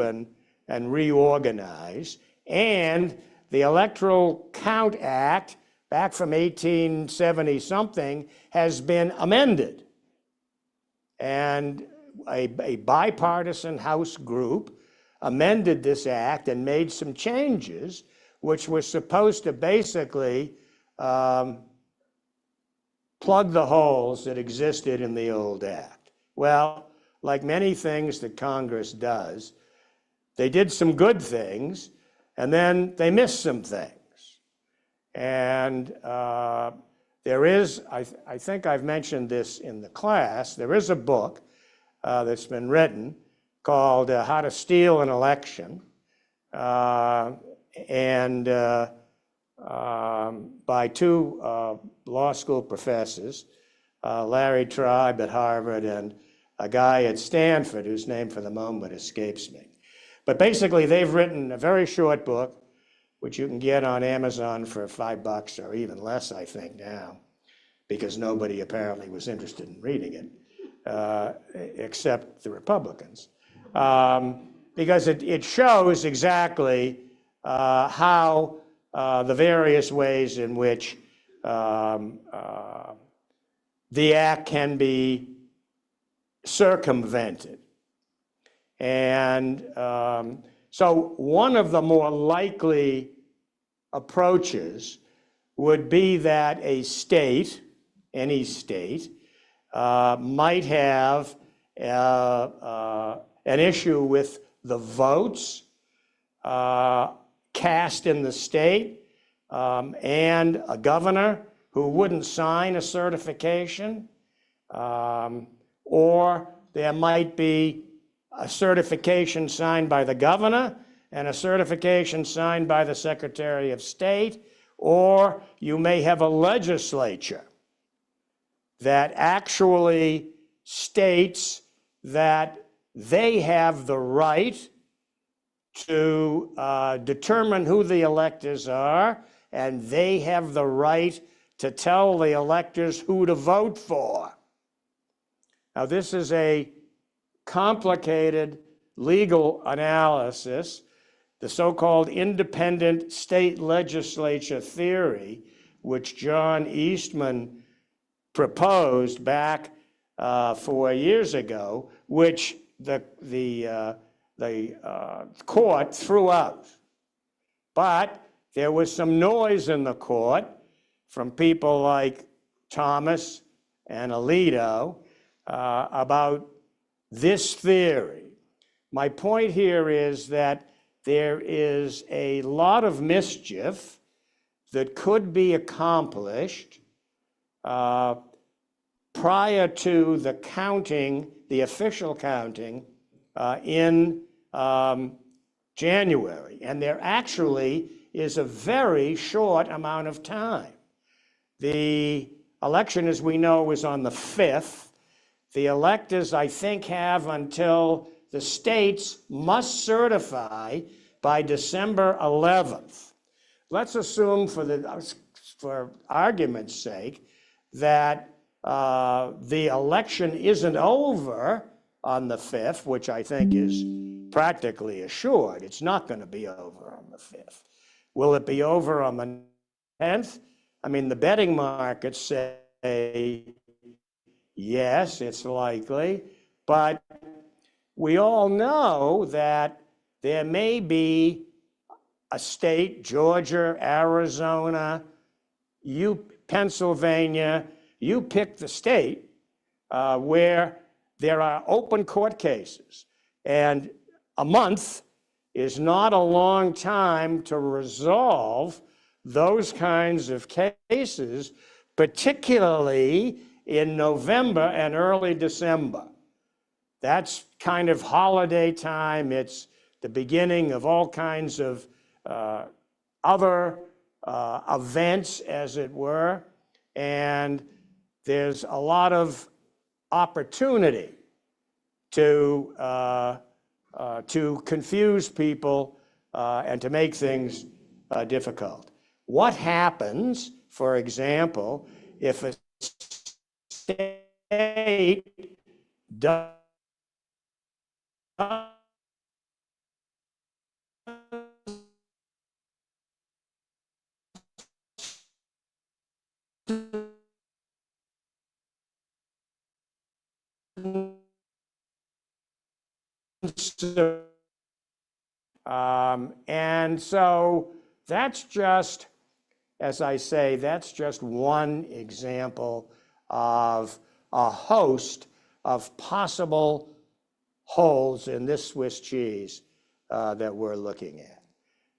and reorganize, and the Electoral Count Act, back from 1870-something, has been amended. And a bipartisan House group amended this act and made some changes which were supposed to basically plug the holes that existed in the old act. Well, like many things that Congress does, they did some good things, and then they missed some things. And there is, I think I've mentioned this in the class, there is a book that's been written called How to Steal an Election, and by two law school professors, Larry Tribe at Harvard and a guy at Stanford whose name for the moment escapes me. But basically, they've written a very short book, which you can get on Amazon for $5 or even less, I think, now, because nobody apparently was interested in reading it, except the Republicans. Because it shows exactly how the various ways in which the act can be circumvented. And so one of the more likely approaches would be that a state, any state, might have an issue with the votes cast in the state and a governor who wouldn't sign a certification, or there might be a certification signed by the governor and a certification signed by the Secretary of State, or you may have a legislature that actually states that they have the right to determine who the electors are, and they have the right to tell the electors who to vote for. Now, this is a complicated legal analysis, the so-called independent state legislature theory, which John Eastman proposed back 4 years ago, which the court threw out. But there was some noise in the court from people like Thomas and Alito about this theory. My point here is that there is a lot of mischief that could be accomplished prior to the counting, the official counting in January. And there actually is a very short amount of time. The election, as we know, is on the 5th. The electors, I think, have until the states must certify by December 11th. Let's assume, for argument's sake, that the election isn't over on the 5th, which I think is practically assured. It's not going to be over on the 5th. Will it be over on the 10th? I mean, the betting markets say yes, it's likely, but we all know that there may be a state, Georgia, Arizona, Pennsylvania, you pick the state where there are open court cases. And a month is not a long time to resolve those kinds of cases, particularly in November and early December. That's kind of holiday time. It's the beginning of all kinds of other events, as it were, and there's a lot of opportunity to confuse people and to make things difficult. What happens, for example, if a state does and so that's just, as I say, that's just one example of a host of possible holes in this Swiss cheese that we're looking at.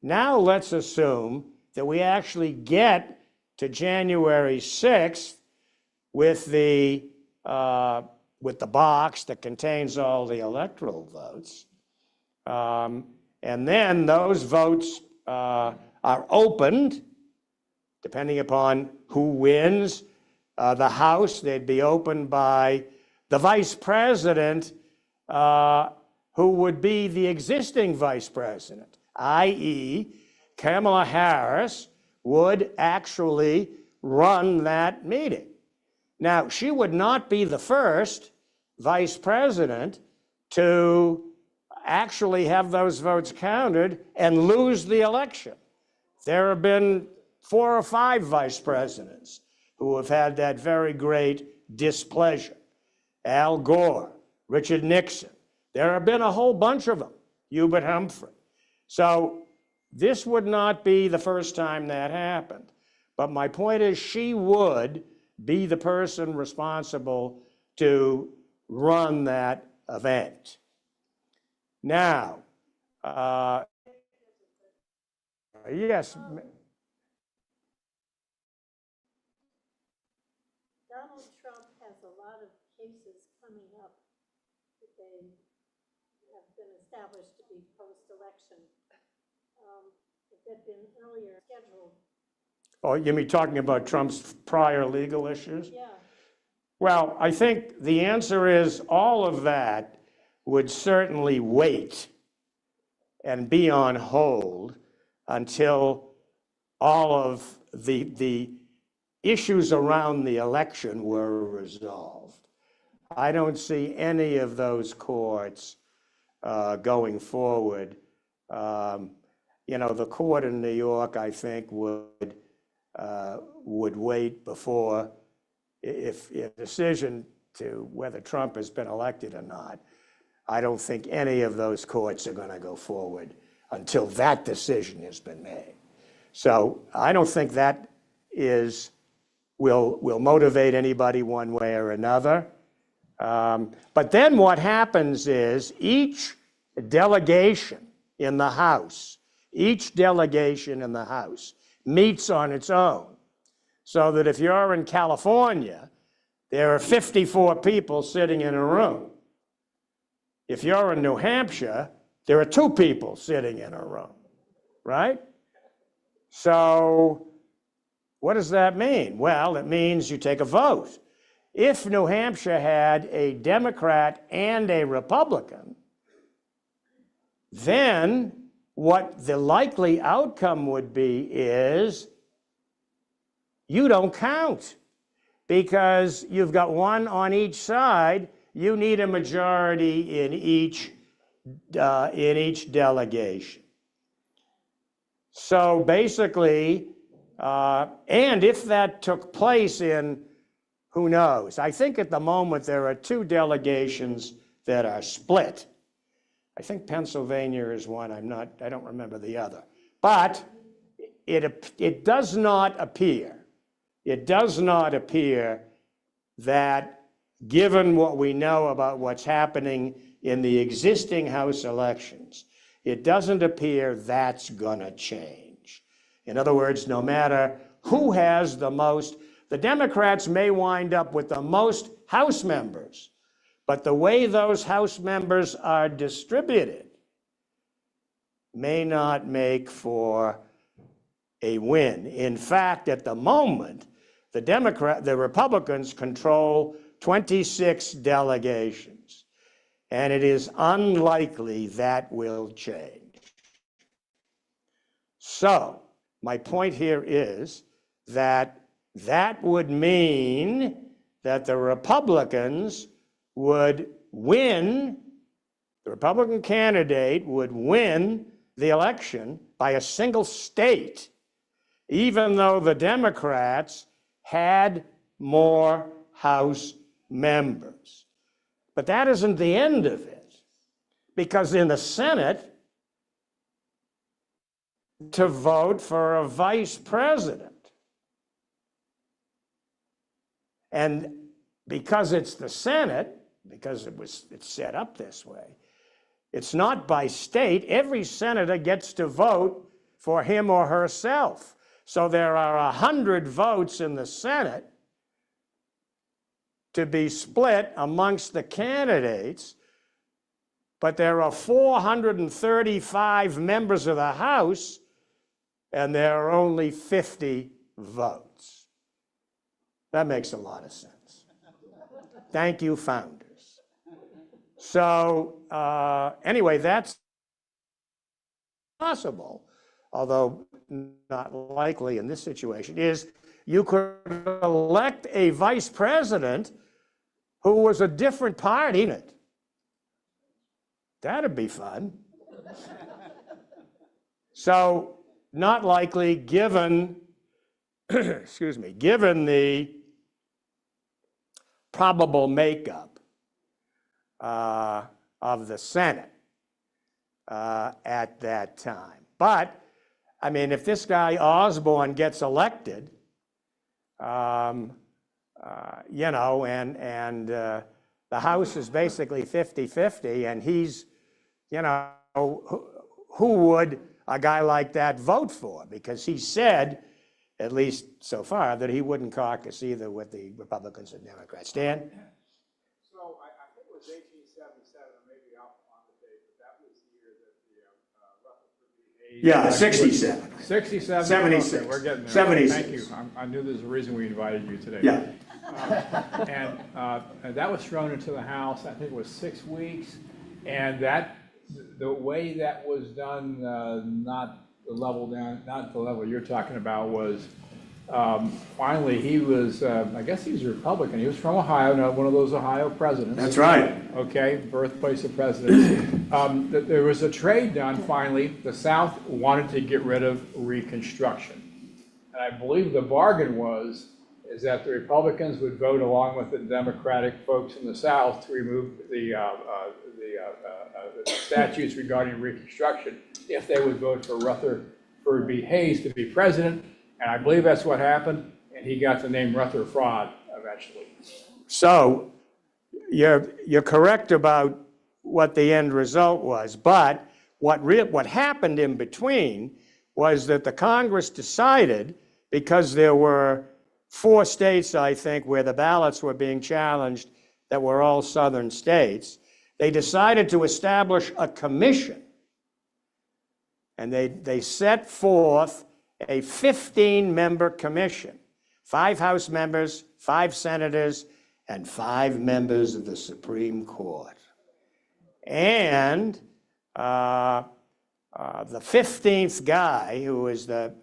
Now let's assume that we actually get to January 6th with the box that contains all the electoral votes. And then those votes are opened, depending upon who wins. The House, they'd be opened by the vice president, who would be the existing vice president, i.e., Kamala Harris would actually run that meeting. Now, she would not be the first vice president to actually have those votes counted and lose the election. There have been 4 or 5 vice presidents who have had that very great displeasure. Al Gore, Richard Nixon. There have been a whole bunch of them, Hubert Humphrey. So this would not be the first time that happened. But my point is, she would be the person responsible to run that event. Now, yes. Donald Trump has a lot of cases coming up that they have been established to be post-election. That had been earlier scheduled. Oh, you mean talking about Trump's prior legal issues? Yeah. Well, I think the answer is all of that would certainly wait and be on hold until all of the issues around the election were resolved. I don't see any of those courts going forward. You know, the court in New York, I think, would wait before, if a decision to whether Trump has been elected or not, I don't think any of those courts are going to go forward until that decision has been made. So I don't think that will motivate anybody one way or another. But then what happens is each delegation in the House meets on its own. So that if you're in California, there are 54 people sitting in a room. If you're in New Hampshire, there are 2 people sitting in a room, right? So what does that mean? Well, it means you take a vote. If New Hampshire had a Democrat and a Republican, then what the likely outcome would be is you don't count because you've got one on each side. You need a majority in each delegation. So basically, and if that took place in, who knows? I think at the moment there are 2 delegations that are split. I think Pennsylvania is one. I don't remember the other. But it does not appear that, given what we know about what's happening in the existing House elections, it doesn't appear that's gonna change. In other words, no matter who has the most, the Democrats may wind up with the most House members, but the way those House members are distributed may not make for a win. In fact, at the moment, the Republicans control 26 delegations, and it is unlikely that will change. So, my point here is that would mean that the Republicans would win, the Republican candidate would win the election by a single state, even though the Democrats had more House members. But that isn't the end of it, because in the Senate, to vote for a vice president, and because it's the Senate, because it's set up this way, it's not by state. Every senator gets to vote for him or herself. So there are 100 votes in the Senate to be split amongst the candidates, but there are 435 members of the House, and there are only 50 votes. That makes a lot of sense. Thank you, founders. So anyway, that's possible, although not likely in this situation, is you could elect a vice president who was a different party in it. That'd be fun. So not likely given, excuse me, given the probable makeup of the Senate at that time. But, I mean, if this guy Osborne gets elected, you know, and the House is basically 50-50, and he's, you know, who would a guy like that vote for? Because he said, at least so far, that he wouldn't caucus either with the Republicans and Democrats. Dan? So I think it was 1877, or maybe off on the date, but that was the year that the Rutherford B. Hayes. Yeah, 67. 67. 76. Okay, we're getting there. 76. Thank you. I knew there's a reason we invited you today. Yeah. And that was thrown into the House. I think it was 6 weeks, and that the way that was done, not the level you're talking about, was finally he was, I guess he was a Republican. He was from Ohio, not one of those Ohio presidents. That's right. Okay, birthplace of presidency. There was a trade done finally. The South wanted to get rid of Reconstruction. And I believe the bargain is that the Republicans would vote along with the Democratic folks in the South to remove the statutes regarding Reconstruction if they would vote for Rutherford B. Hayes to be president. And I believe that's what happened, and he got the name Rutherford eventually. So you're correct about what the end result was, but what happened in between was that the Congress decided, because there were 4 states, I think, where the ballots were being challenged that were all southern states, they decided to establish a commission. And they set forth a 15-member commission, 5 House members, 5 senators, and 5 members of the Supreme Court. And the 15th guy, who was the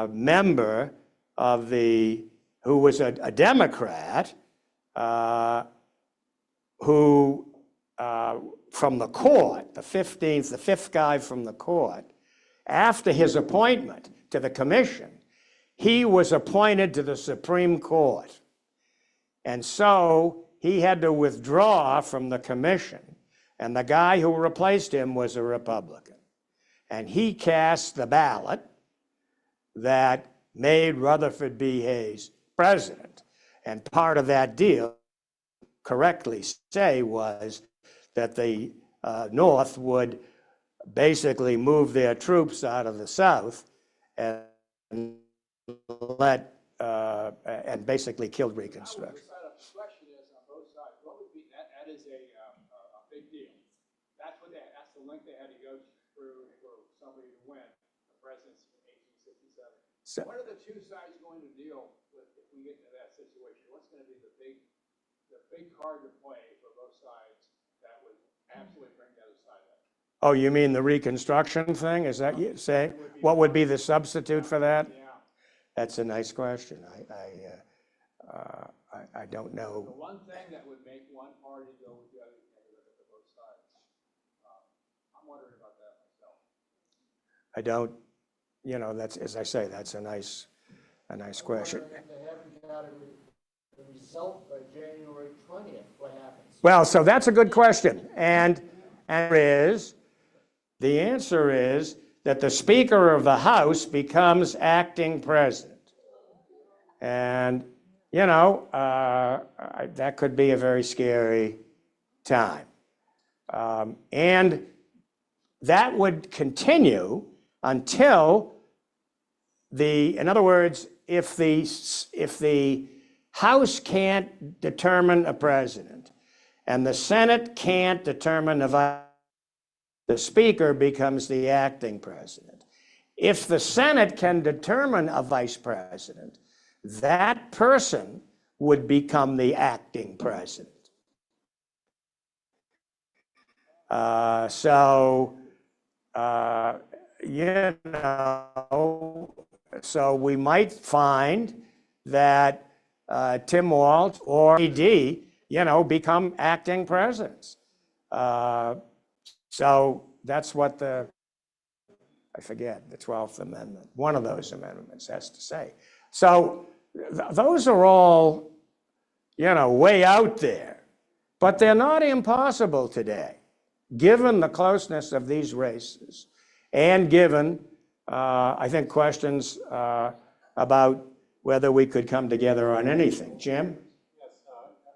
member of who was a Democrat, who from the court, the 5th guy from the court, after his appointment to the commission, he was appointed to the Supreme Court. And so he had to withdraw from the commission. And the guy who replaced him was a Republican. And he cast the ballot that made Rutherford B. Hayes president. And part of that deal, correctly say, was that the North would basically move their troops out of the South and and basically killed Reconstruction. The question is on both sides, what would be, that is a big deal. That's the link they had to go through for somebody to win the presidency in 1867. What are the two sides going to deal with if we get to that situation? What's going to be the big card to play for both sides that would absolutely bring the other side up? Oh, you mean the Reconstruction thing? Is that you say? What would be the substitute for that? Yeah. That's a nice question. I don't know. The one thing that would make one party go with the other, you have to look at both sides. I'm wondering about that myself. I don't, that's, as I say, that's a nice question. If they haven't got the result by January 20th, what happens? Well, so that's a good question. And the answer is that the Speaker of the House becomes acting president. And, that could be a very scary time. And that would continue until in other words, if the House can't determine a president and the Senate can't determine the Speaker becomes the acting president. If the Senate can determine a vice president, that person would become the acting president. So we might find that Tim Walz or E.D., become acting presidents. So that's what the 12th Amendment, one of those amendments has to say. So those are all, way out there, but they're not impossible today, given the closeness of these races and given, I think, questions about whether we could come together on anything. Jim? Yes,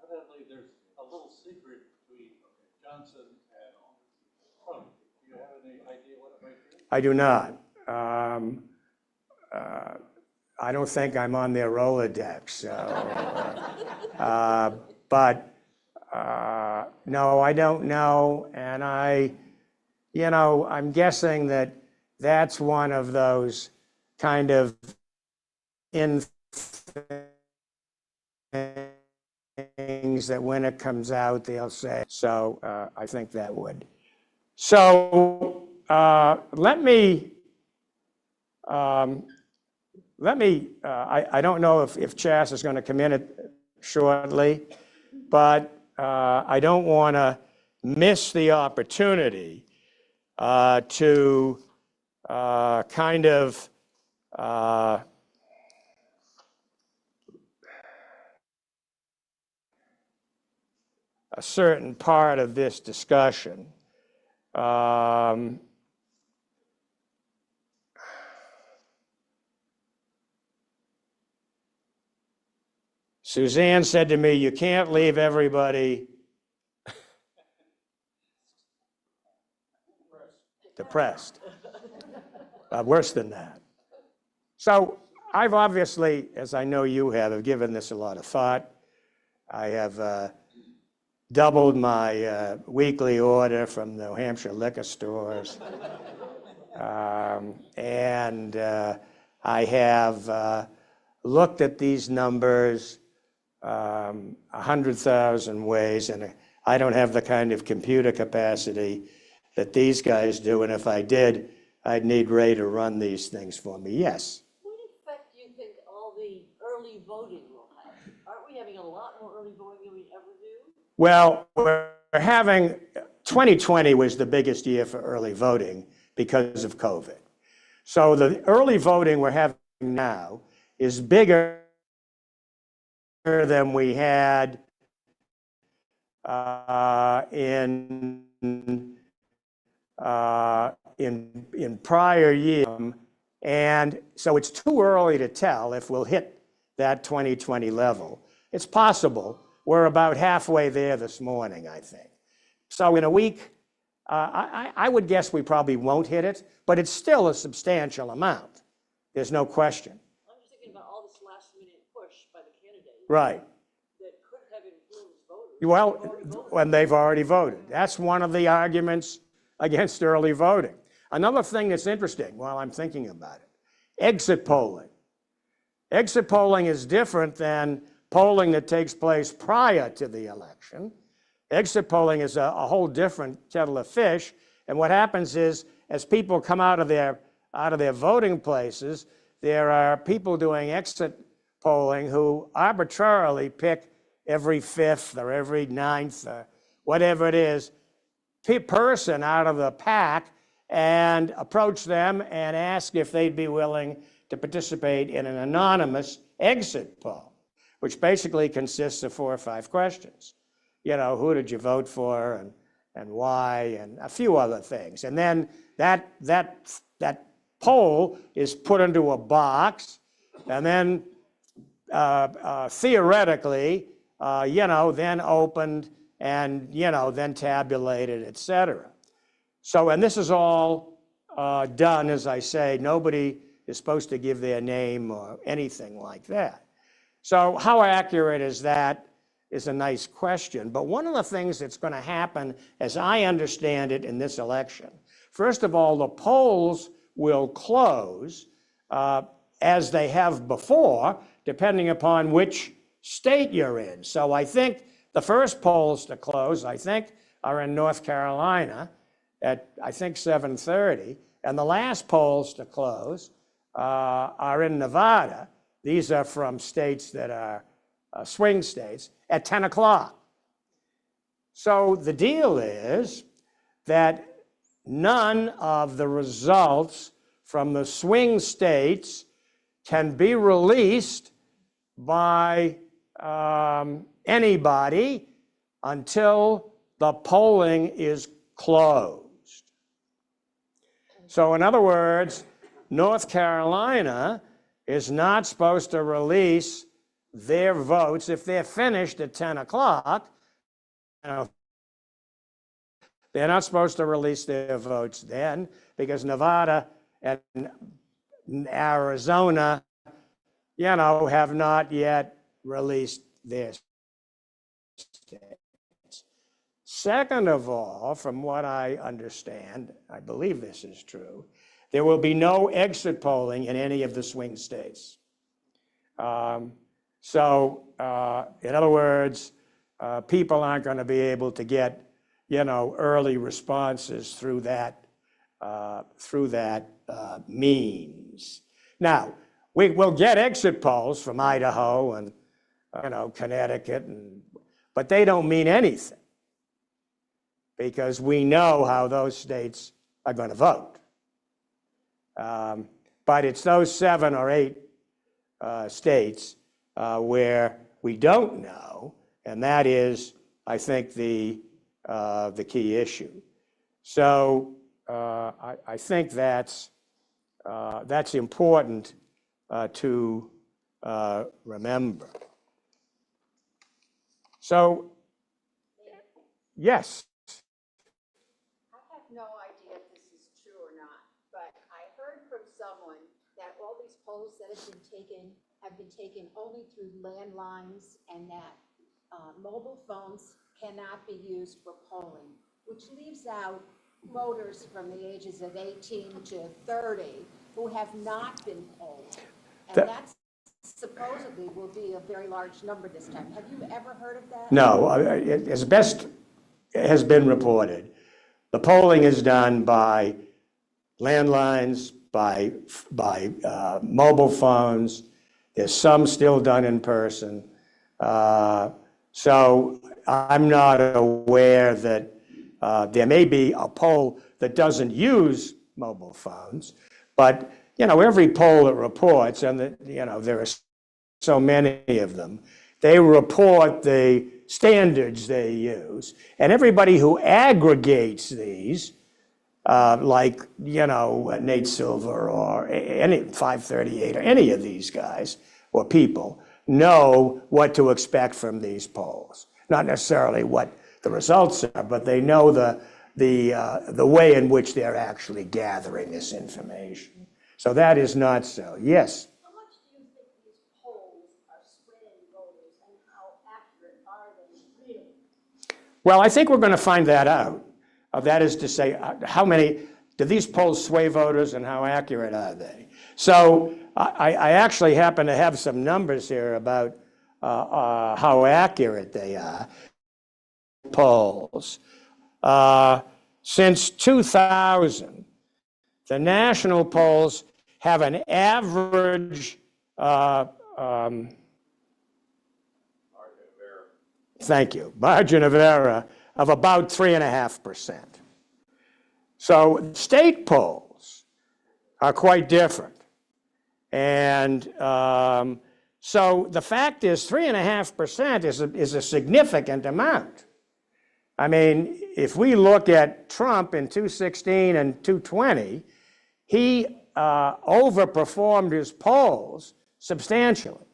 evidently there's a little secret between Johnson and Trump. Do you have any idea what it might be? I do not. I don't think I'm on their Rolodex. So, but no, I don't know. And I'm guessing that that's one of those kind of things that when it comes out, they'll say. So I think that would. So let me, I don't know if Chas is going to come in shortly, but I don't want to miss the opportunity to kind of a certain part of this discussion. Suzanne said to me, you can't leave everybody depressed. Worse than that. So I've obviously, as I know you have given this a lot of thought. I have doubled my weekly order from the Hampshire liquor stores. And I have looked at these numbers 100,000 ways, and I don't have the kind of computer capacity that these guys do, and if I did, I'd need Ray to run these things for me. Yes? What effect do you think all the early voting will have? Aren't we having a lot more early voting than we ever do? Well, we're having, 2020 was the biggest year for early voting because of COVID. So the early voting we're having now is bigger than we had in prior years. And so it's too early to tell if we'll hit that 2020 level. It's possible. We're about halfway there this morning, I think. So in a week, I would guess we probably won't hit it, but it's still a substantial amount. There's no question. I'm just thinking about all this last-minute push by the candidates. Right. That could have influenced voters. Well, when they've already voted. That's one of the arguments against early voting. Another thing that's interesting while I'm thinking about it, exit polling. Exit polling is different than polling that takes place prior to the election. Exit polling is a whole different kettle of fish. And what happens is, as people come out of their voting places, there are people doing exit polling who arbitrarily pick every 5th or every 9th or whatever it is, person out of the pack and approach them and ask if they'd be willing to participate in an anonymous exit poll, which basically consists of 4 or 5 questions. You know, who did you vote for and why, and a few other things. And then that poll is put into a box, and then theoretically, then opened and, then tabulated, et cetera. So, and this is all done, as I say, nobody is supposed to give their name or anything like that. So how accurate is that is a nice question. But one of the things that's going to happen, as I understand it in this election, first of all, the polls will close as they have before, depending upon which state you're in. So I think the first polls to close, are in North Carolina at, 7:30. And the last polls to close are in Nevada. These are from states that are swing states at 10 o'clock. So the deal is that none of the results from the swing states can be released by anybody until the polling is closed. So in other words, North Carolina is not supposed to release their votes if they're finished at 10 o'clock. They're not supposed to release their votes then, because Nevada and Arizona, have not yet released their states. Second of all, from what I understand, I believe this is true, there will be no exit polling in any of the swing states. So, in other words, people aren't going to be able to get, early responses through that means. Now, we will get exit polls from Idaho and, Connecticut, but they don't mean anything, because we know how those states are going to vote. But it's those 7 or 8 states where we don't know, and that is, I think, the key issue. So I think that's important to remember. So, yes. I have no idea if this is true or not, but I heard from someone that all these polls that have been taken only through landlines, and that mobile phones cannot be used for polling, which leaves out voters from the ages of 18 to 30 who have not been polled. And that's supposedly will be a very large number this time. Have you ever heard of that? No, as best has been reported, the polling is done by landlines, by mobile phones. There's some still done in person. So I'm not aware that there may be a poll that doesn't use mobile phones, but every poll that reports, and there are so many of them, they report the standards they use, and everybody who aggregates these, like Nate Silver or any 538 or any of these guys or people, know what to expect from these polls. Not necessarily what the results are, but they know the way in which they're actually gathering this information. So that is not so. Yes? How much do you think these polls are swaying voters, and how accurate are they really? Well, I think we're going to find that out. That is to say, how many, do these polls sway voters and how accurate are they? So I actually happen to have some numbers here about how accurate they are. Polls. Since 2000, the national polls have an average, thank you, margin of error of about 3.5%. So state polls are quite different. And so the fact is 3.5% is a significant amount. I mean, if we look at Trump in 2016 and 2020, he overperformed his polls substantially.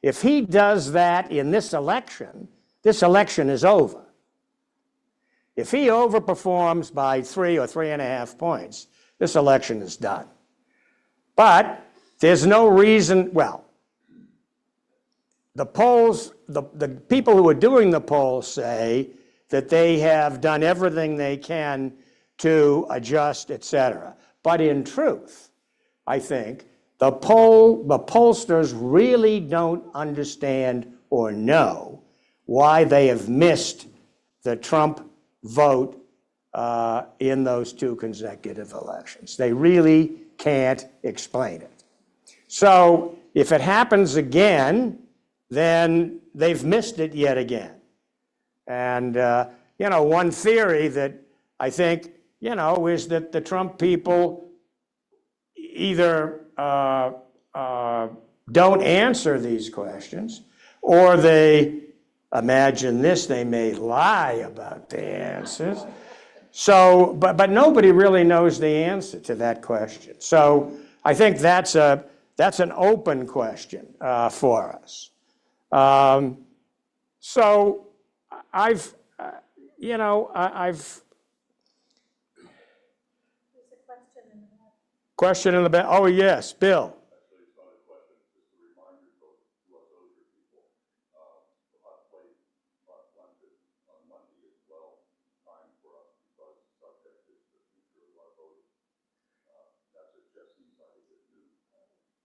If he does that in this election is over. If he overperforms by 3 or 3.5 points, this election is done. But there's no reason, well, the polls, the people who are doing the polls say that they have done everything they can to adjust, et cetera. But in truth, I think the pollsters really don't understand or know why they have missed the Trump vote in those 2 consecutive elections. They really can't explain it. So if it happens again, then they've missed it yet again. And, one theory that I think, is that the Trump people either don't answer these questions, or they imagine this, they may lie about the answers. So, but nobody really knows the answer to that question. So I think that's an open question for us. So I've. There's a Question in the back. Oh, yes, Bill.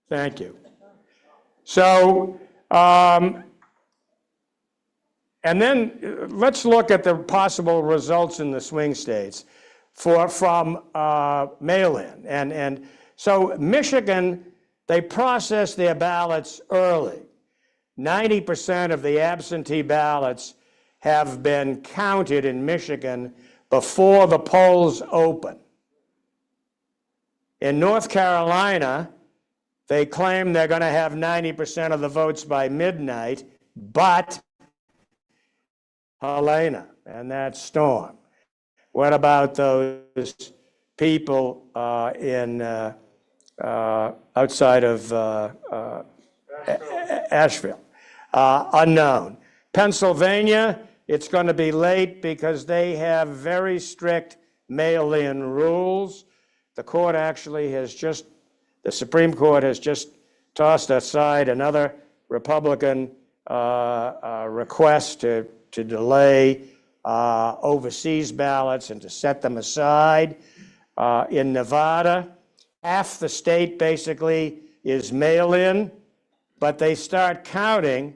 Thank you. So, and then let's look at the possible results in the swing states from mail-in. And so Michigan, they process their ballots early. 90% of the absentee ballots have been counted in Michigan before the polls open. In North Carolina, they claim they're going to have 90% of the votes by midnight, but Helena and that storm. What about those people outside of Asheville? Unknown. Pennsylvania, it's going to be late because they have very strict mail-in rules. The court actually has just the Supreme Court has just tossed aside another Republican request to delay overseas ballots and to set them aside. In Nevada, half the state basically is mail-in, but they start counting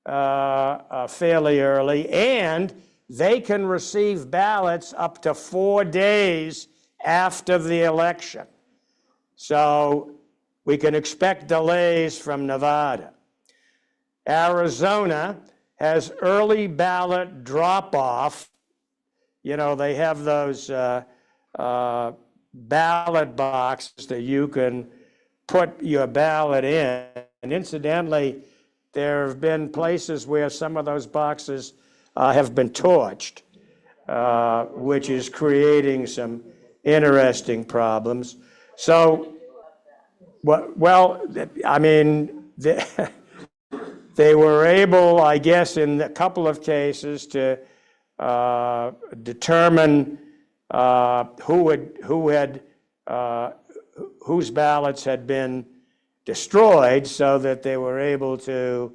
fairly early, and they can receive ballots up to 4 days after the election. So we can expect delays from Nevada. Arizona has early ballot drop-off. You know, they have those ballot boxes that you can put your ballot in. And incidentally, there have been places where some of those boxes have been torched, which is creating some interesting problems. So, well, I mean, they were able, I guess, in a couple of cases to determine whose ballots had been destroyed, so that they were able to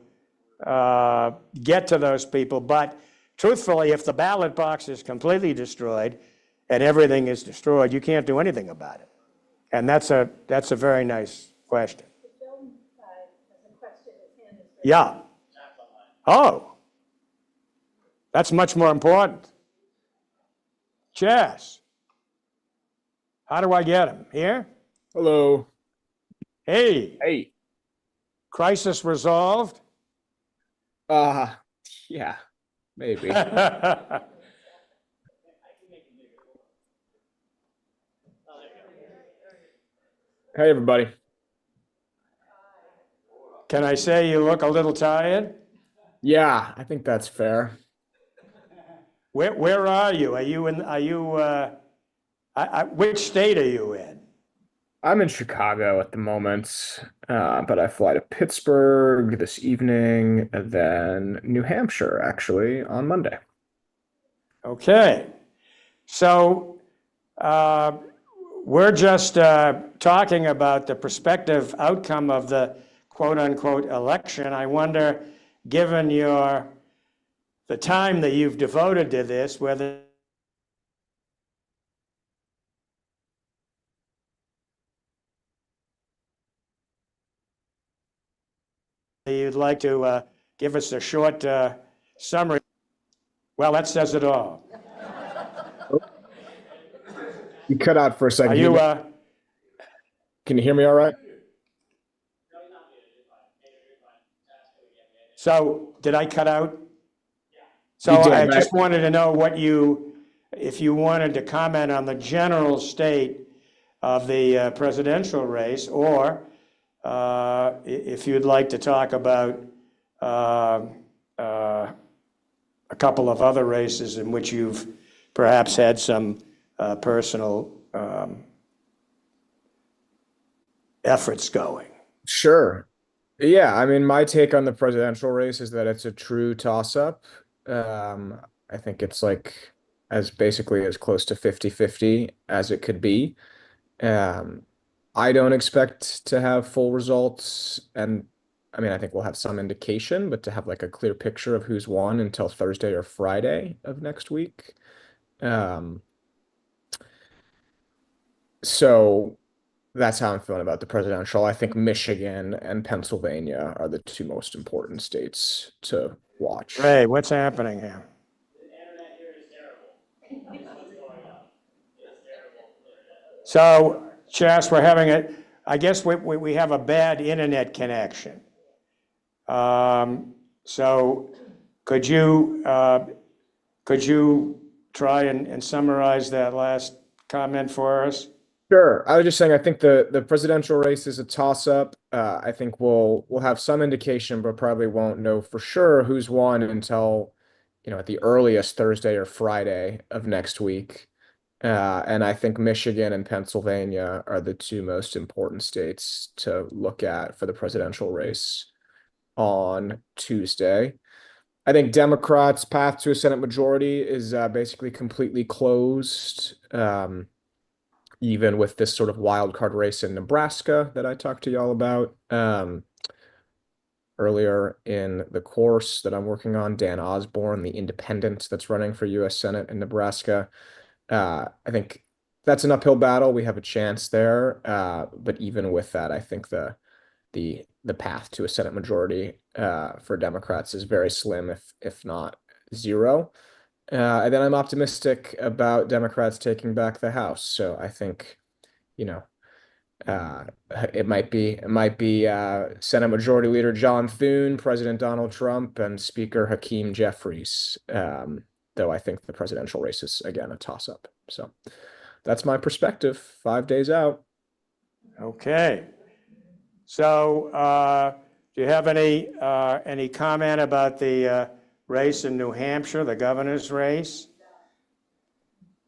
get to those people. But truthfully, if the ballot box is completely destroyed and everything is destroyed, you can't do anything about it. And that's a very nice question. Yeah. Oh, that's much more important. Chess. How do I get him? Here? Hello. Hey. Hey. Crisis resolved? Yeah, maybe. Hey, everybody. Can I say you look a little tired? Yeah, I think that's fair. Where are you? Which state are you in? I'm in Chicago at the moment, but I fly to Pittsburgh this evening and then New Hampshire, actually, on Monday. Okay. So we're just talking about the prospective outcome of the quote-unquote election. I wonder, given the time that you've devoted to this, whether you'd like to give us a short summary. Well, that says it all. You cut out for a second. Are you? Can you hear me all right? So, did I cut out? So I just wanted to know if you wanted to comment on the general state of the presidential race, or if you'd like to talk about a couple of other races in which you've perhaps had some personal efforts going. Sure. Yeah, I mean, my take on the presidential race is that it's a true toss-up. I think it's like basically as close to 50-50 as it could be. I don't expect to have full results, and I mean, I think we'll have some indication, but to have like a clear picture of who's won until Thursday or Friday of next week. So that's how I'm feeling about the presidential. I think Michigan and Pennsylvania are the two most important states to watch. Ray, what's happening here? So, Chas, we're having I guess we have a bad internet connection. So could you try and summarize that last comment for us? Sure. I was just saying, I think the presidential race is a toss-up. I think we'll have some indication, but probably won't know for sure who's won until, at the earliest Thursday or Friday of next week. And I think Michigan and Pennsylvania are the two most important states to look at for the presidential race on Tuesday. I think Democrats' path to a Senate majority is basically completely closed. even with this sort of wild card race in Nebraska that I talked to y'all about earlier in the course that I'm working on, Dan Osborne, the independent that's running for U.S. Senate in Nebraska. I think that's an uphill battle. We have a chance there, but even with that, I think the path to a Senate majority for Democrats is very slim, if not zero. And then I'm optimistic about Democrats taking back the House. So I think, you know, it might be Senate Majority Leader John Thune, President Donald Trump, and Speaker Hakeem Jeffries. Though I think the presidential race is again a toss-up. So that's my perspective. 5 days out. Okay. So do you have any comment about the race in New Hampshire, the governor's race?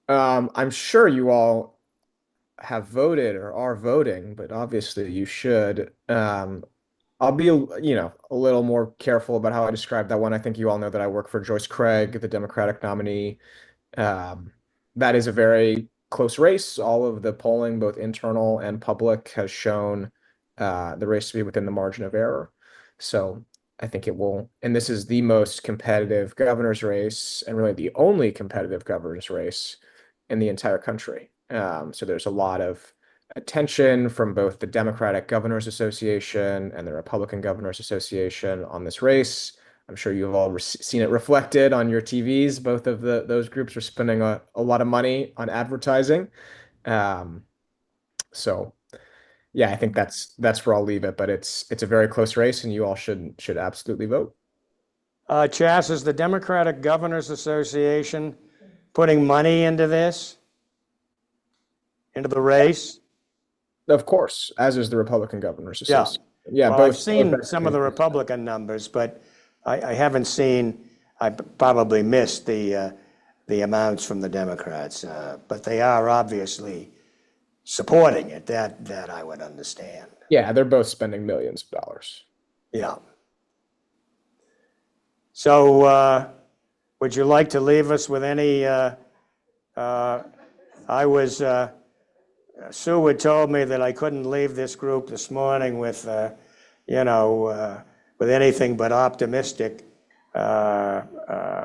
I'm sure you all have voted or are voting, but obviously you should. I'll be, a little more careful about how I describe that one. I think you all know that I work for Joyce Craig, the Democratic nominee. That is a very close race. All of the polling, both internal and public, has shown the race to be within the margin of error. So I think it will, and this is the most competitive governor's race and really the only competitive governor's race in the entire country. So there's a lot of attention from both the Democratic Governors Association and the Republican Governors Association on this race. I'm sure you've all seen it reflected on your TVs. Both of those groups are spending a lot of money on advertising. So yeah, I think that's where I'll leave it, but it's a very close race and you all should absolutely vote. Chas, is the Democratic Governors Association putting money into this? Into the race? Of course, as is the Republican Governors Association. Yeah, Yeah, well, I've seen some of the Republican numbers, but I haven't seen, I probably missed the amounts from the Democrats, but they are obviously supporting it. That I would understand. Yeah, they're both spending millions of dollars. Yeah. So would you like to leave us with any, Sue had told me that I couldn't leave this group this morning with, with anything but optimistic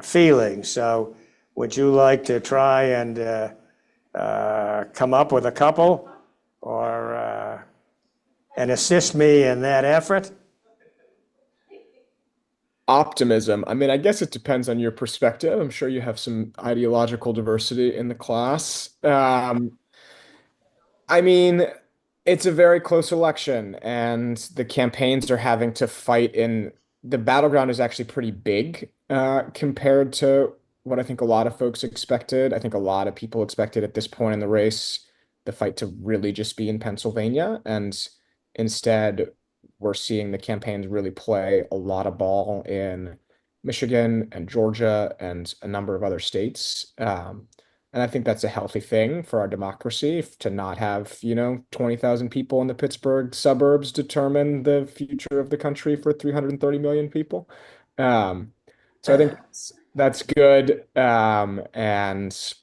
feelings. So would you like to try and come up with a couple or and assist me in that effort? Optimism. I mean, I guess it depends on your perspective. I'm sure you have some ideological diversity in the class. I mean, it's a very close election, and the campaigns are having to fight the battleground is actually pretty big compared to what I think a lot of folks expected. I think a lot of people expected at this point in the race, the fight to really just be in Pennsylvania, and instead we're seeing the campaigns really play a lot of ball in Michigan and Georgia and a number of other states. And I think that's a healthy thing for our democracy to not have, 20,000 people in the Pittsburgh suburbs determine the future of the country for 330 million people. So I think that's good. And,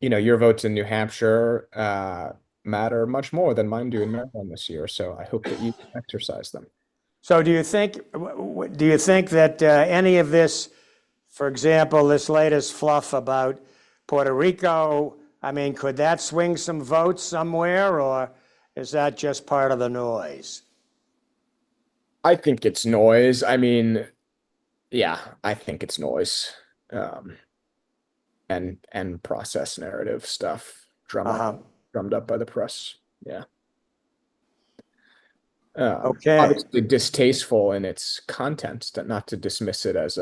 your votes in New Hampshire matter much more than mine do in Maryland this year. So I hope that you exercise them. So do you think that any of this, for example, this latest fluff about Puerto Rico, I mean, could that swing some votes somewhere, or is that just part of the noise? I think it's noise. I mean, yeah, I think it's noise. And process narrative stuff drummed up by the press. Yeah. Okay. Obviously distasteful in its content, not to dismiss it as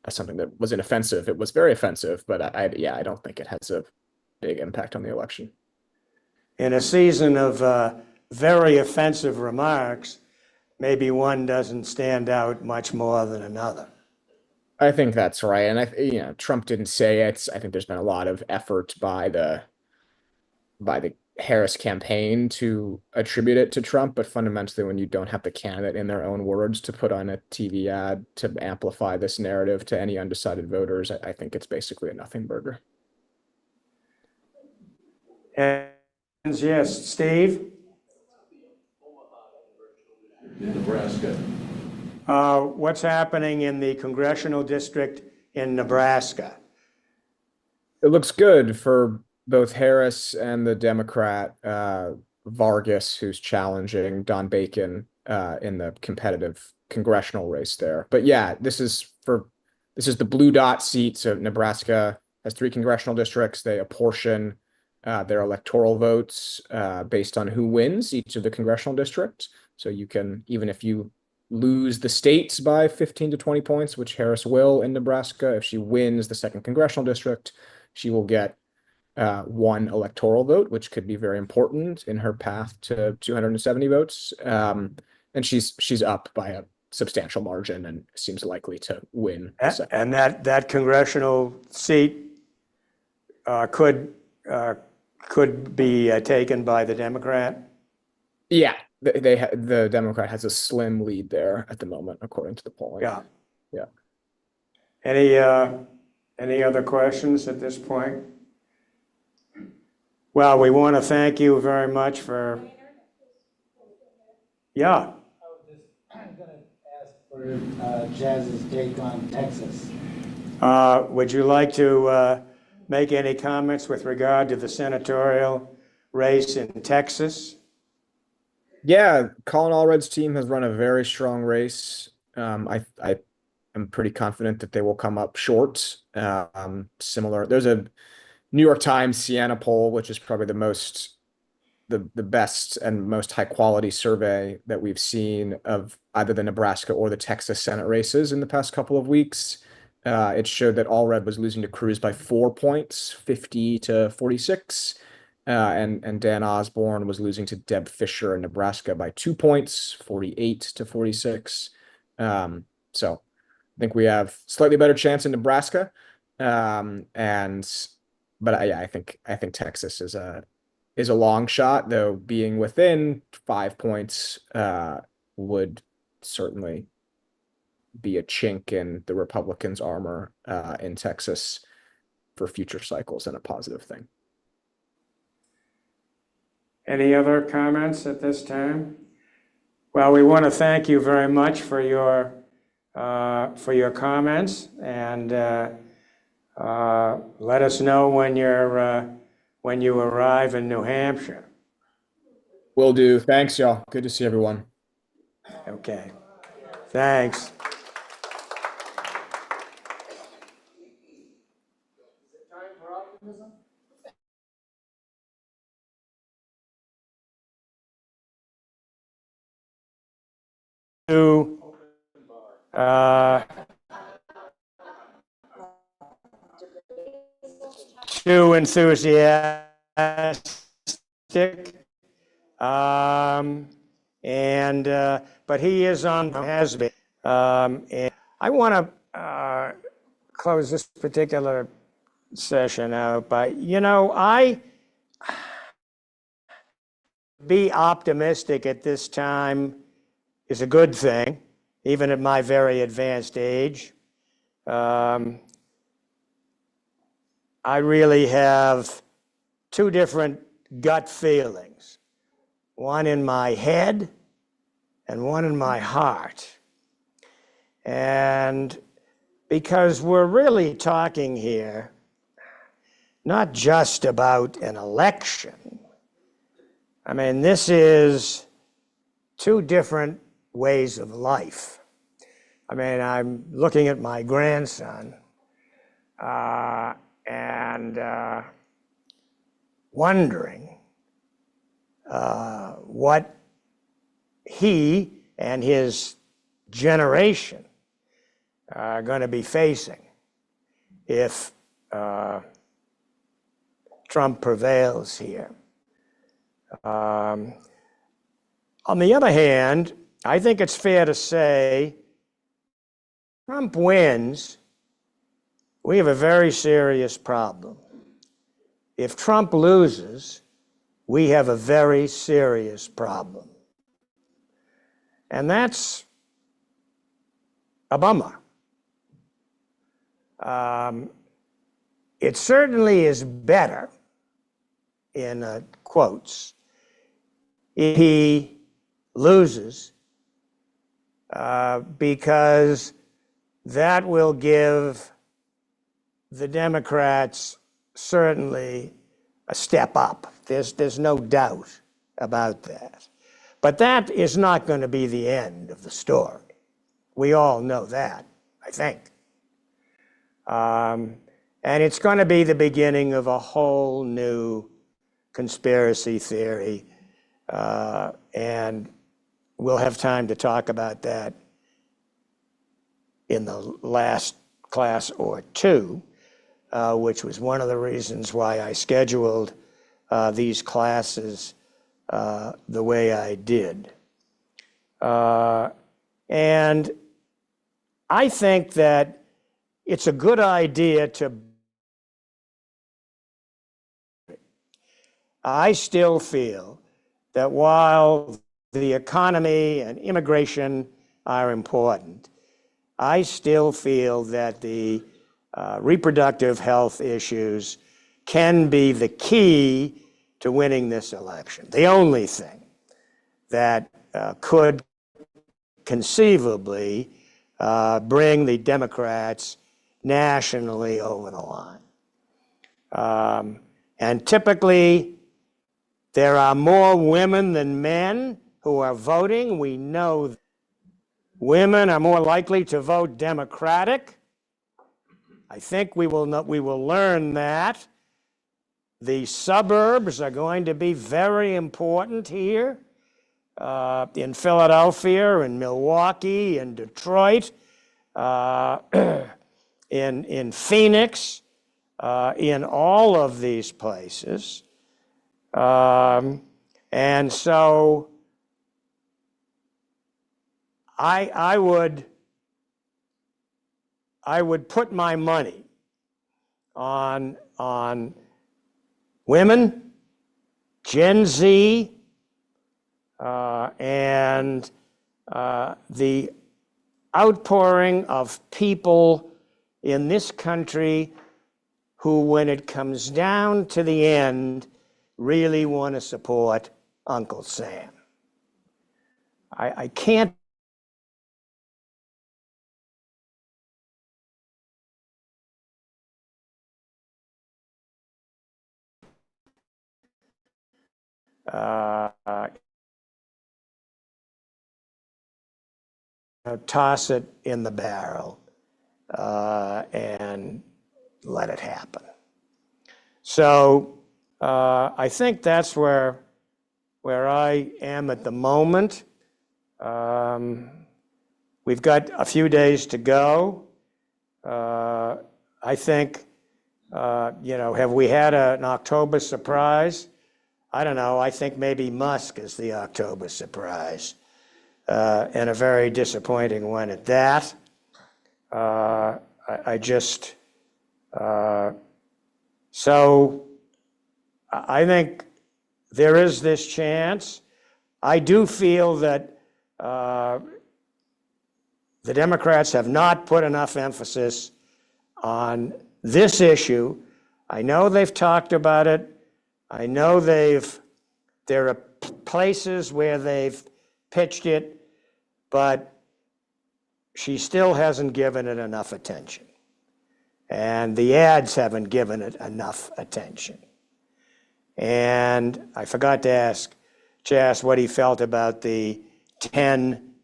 something that wasn't offensive. It was very offensive, but I don't think it has a big impact on the election. In a season of very offensive remarks, maybe one doesn't stand out much more than another. I think that's right. And Trump didn't say it. I think there's been a lot of effort by the Harris campaign to attribute it to Trump, but fundamentally when you don't have the candidate in their own words to put on a TV ad to amplify this narrative to any undecided voters, I think it's basically a nothing burger. And yes, Steve? In Nebraska. What's happening in the congressional district in Nebraska? It looks good for both Harris and the Democrat Vargas, who's challenging Don Bacon in the competitive congressional race there. But yeah, this is the blue dot seat. So Nebraska has 3 congressional districts. They apportion their electoral votes based on who wins each of the congressional districts. So you can, even if you lose the states by 15 to 20 points, which Harris will in Nebraska, if she wins the 2nd congressional district, she will get 1 electoral vote, which could be very important in her path to 270 votes. And she's up by a substantial margin and seems likely to win. And that congressional seat could be taken by the Democrat? Yeah, the Democrat has a slim lead there at the moment, according to the polling. Yeah. Yeah. Any other questions at this point? Well, we want to thank you very much for. Yeah. I was just going to ask for Jazz's take on Texas. Would you like to make any comments with regard to the senatorial race in Texas? Yeah, Colin Allred's team has run a very strong race. I am pretty confident that they will come up short. Similar, there's a New York Times Siena poll, which is probably the best and most high quality survey that we've seen of either the Nebraska or the Texas Senate races in the past couple of weeks. It showed that Allred was losing to Cruz by 4 points, 50 to 46. And Dan Osborne was losing to Deb Fisher in Nebraska by 2 points, 48 to 46. So I think we have slightly better chance in Nebraska. But yeah, I think Texas is a long shot, though being within 5 points would certainly be a chink in the Republicans' armor in Texas for future cycles and a positive thing. Any other comments at this time? Well, we want to thank you very much for your comments, and let us know when you arrive in New Hampshire. Will do. Thanks, y'all. Good to see everyone. Okay. Thanks. Too enthusiastic, but he is on, has been. And I want to close this particular session out by, be optimistic at this time is a good thing, even at my very advanced age. I really have 2 different gut feelings, one in my head and one in my heart. And because we're really talking here not just about an election. I mean, this is 2 different ways of life. I mean, I'm looking at my grandson and wondering what he and his generation are going to be facing if Trump prevails here. On the other hand, I think it's fair to say Trump wins, we have a very serious problem. If Trump loses, we have a very serious problem. And that's a bummer. It certainly is better in quotes, if he loses, because that will give the Democrats certainly a step up. There's no doubt about that. But that is not going to be the end of the story. We all know that, I think. And it's going to be the beginning of a whole new conspiracy theory. And we'll have time to talk about that in the last class or two, which was one of the reasons why I scheduled these classes the way I did. And I think that it's a good idea to. I still feel that while the economy and immigration are important, I still feel that the reproductive health issues can be the key to winning this election. The only thing that could conceivably bring the Democrats nationally over the line. And typically, there are more women than men who are voting. We know women are more likely to vote Democratic. I think we will learn that. The suburbs are going to be very important here. In Philadelphia, in Milwaukee, in Detroit, in Phoenix, in all of these places. And so I would put my money on women, Gen Z, and the outpouring of people in this country who, when it comes down to the end, really want to support Uncle Sam. I can't toss it in the barrel and let it happen. So I think that's where I am at the moment. We've got a few days to go. I think, have we had an October surprise? I don't know. I think maybe Musk is the October surprise, and a very disappointing one at that. So I think there is this chance. I do feel that the Democrats have not put enough emphasis on this issue. I know they've talked about it. I know there are places where they've pitched it, but she still hasn't given it enough attention. And the ads haven't given it enough attention. And I forgot to ask Jas what he felt about the 10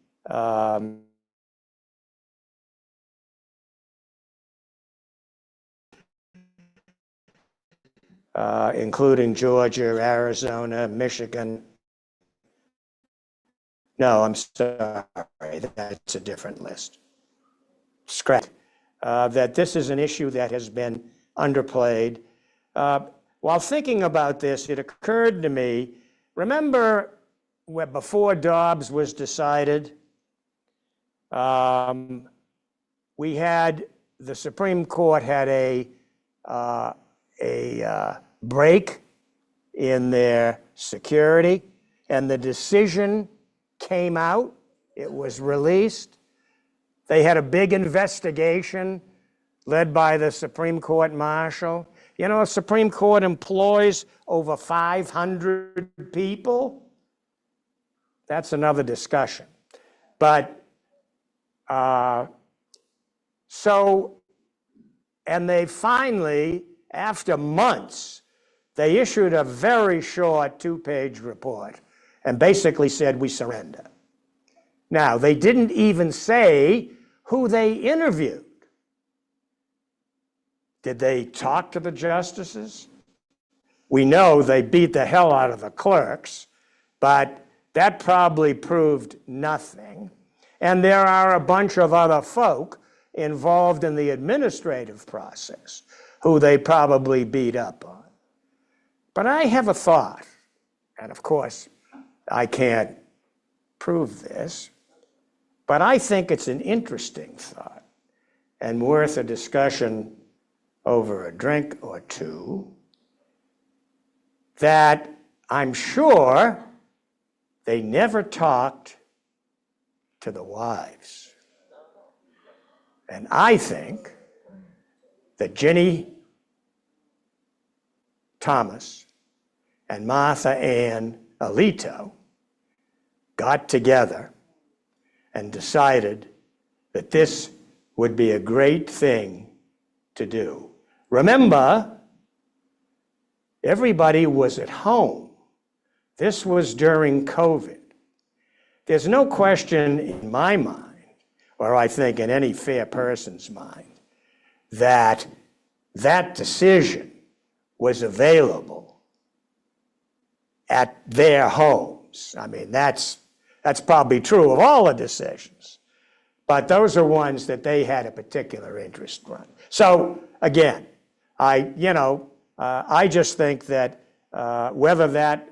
including Georgia, Arizona, Michigan. No, I'm sorry, that's a different list. Scrap. That this is an issue that has been underplayed. While thinking about this, it occurred to me, remember before Dobbs was decided, we had, the Supreme Court had a break in their security, and the decision came out. It was released. They had a big investigation led by the Supreme Court marshal. You know, the Supreme Court employs over 500 people. That's another discussion. But and they finally, after months, they issued a very short 2-page report and basically said, we surrender. Now, they didn't even say who they interviewed. Did they talk to the justices? We know they beat the hell out of the clerks, but that probably proved nothing. And there are a bunch of other folk involved in the administrative process who they probably beat up on. But I have a thought, and of course, I can't prove this, but I think it's an interesting thought and worth a discussion over a drink or two, that I'm sure they never talked to the wives. And I think that Ginny Thomas and Martha Ann Alito got together and decided that this would be a great thing to do. Remember, everybody was at home. This was during COVID. There's no question in my mind, or I think in any fair person's mind, that that decision was available at their homes. I mean, that's probably true of all the decisions, but those are ones that they had a particular interest in. So again, I just think that whether that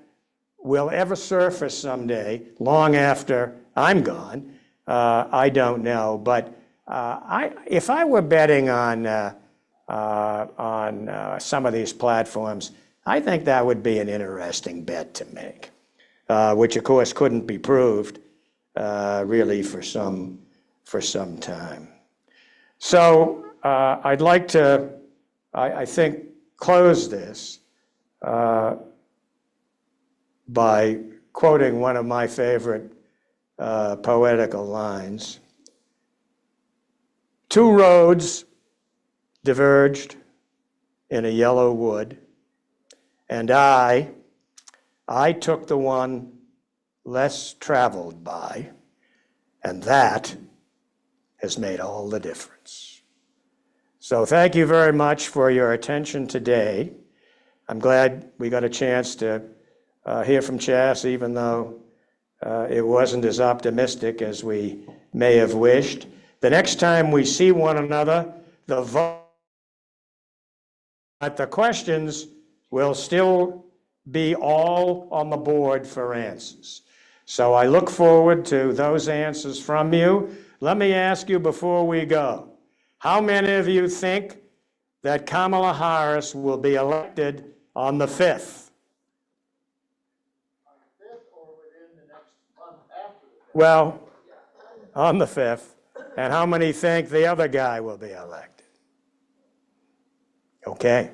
will ever surface someday, long after I'm gone, I don't know. But if I were betting on some of these platforms, I think that would be an interesting bet to make, which of course couldn't be proved really for some time. So I'd like to, I think, close this by quoting one of my favorite poetical lines. Two roads diverged in a yellow wood, and I took the one less traveled by, and that has made all the difference. So thank you very much for your attention today. I'm glad we got a chance to hear from Chas, even though it wasn't as optimistic as we may have wished. The next time we see one another, the questions will still be all on the board for answers. So I look forward to those answers from you. Let me ask you before we go, how many of you think that Kamala Harris will be elected on the 5th? Well, on the 5th. And how many think the other guy will be elected? Okay.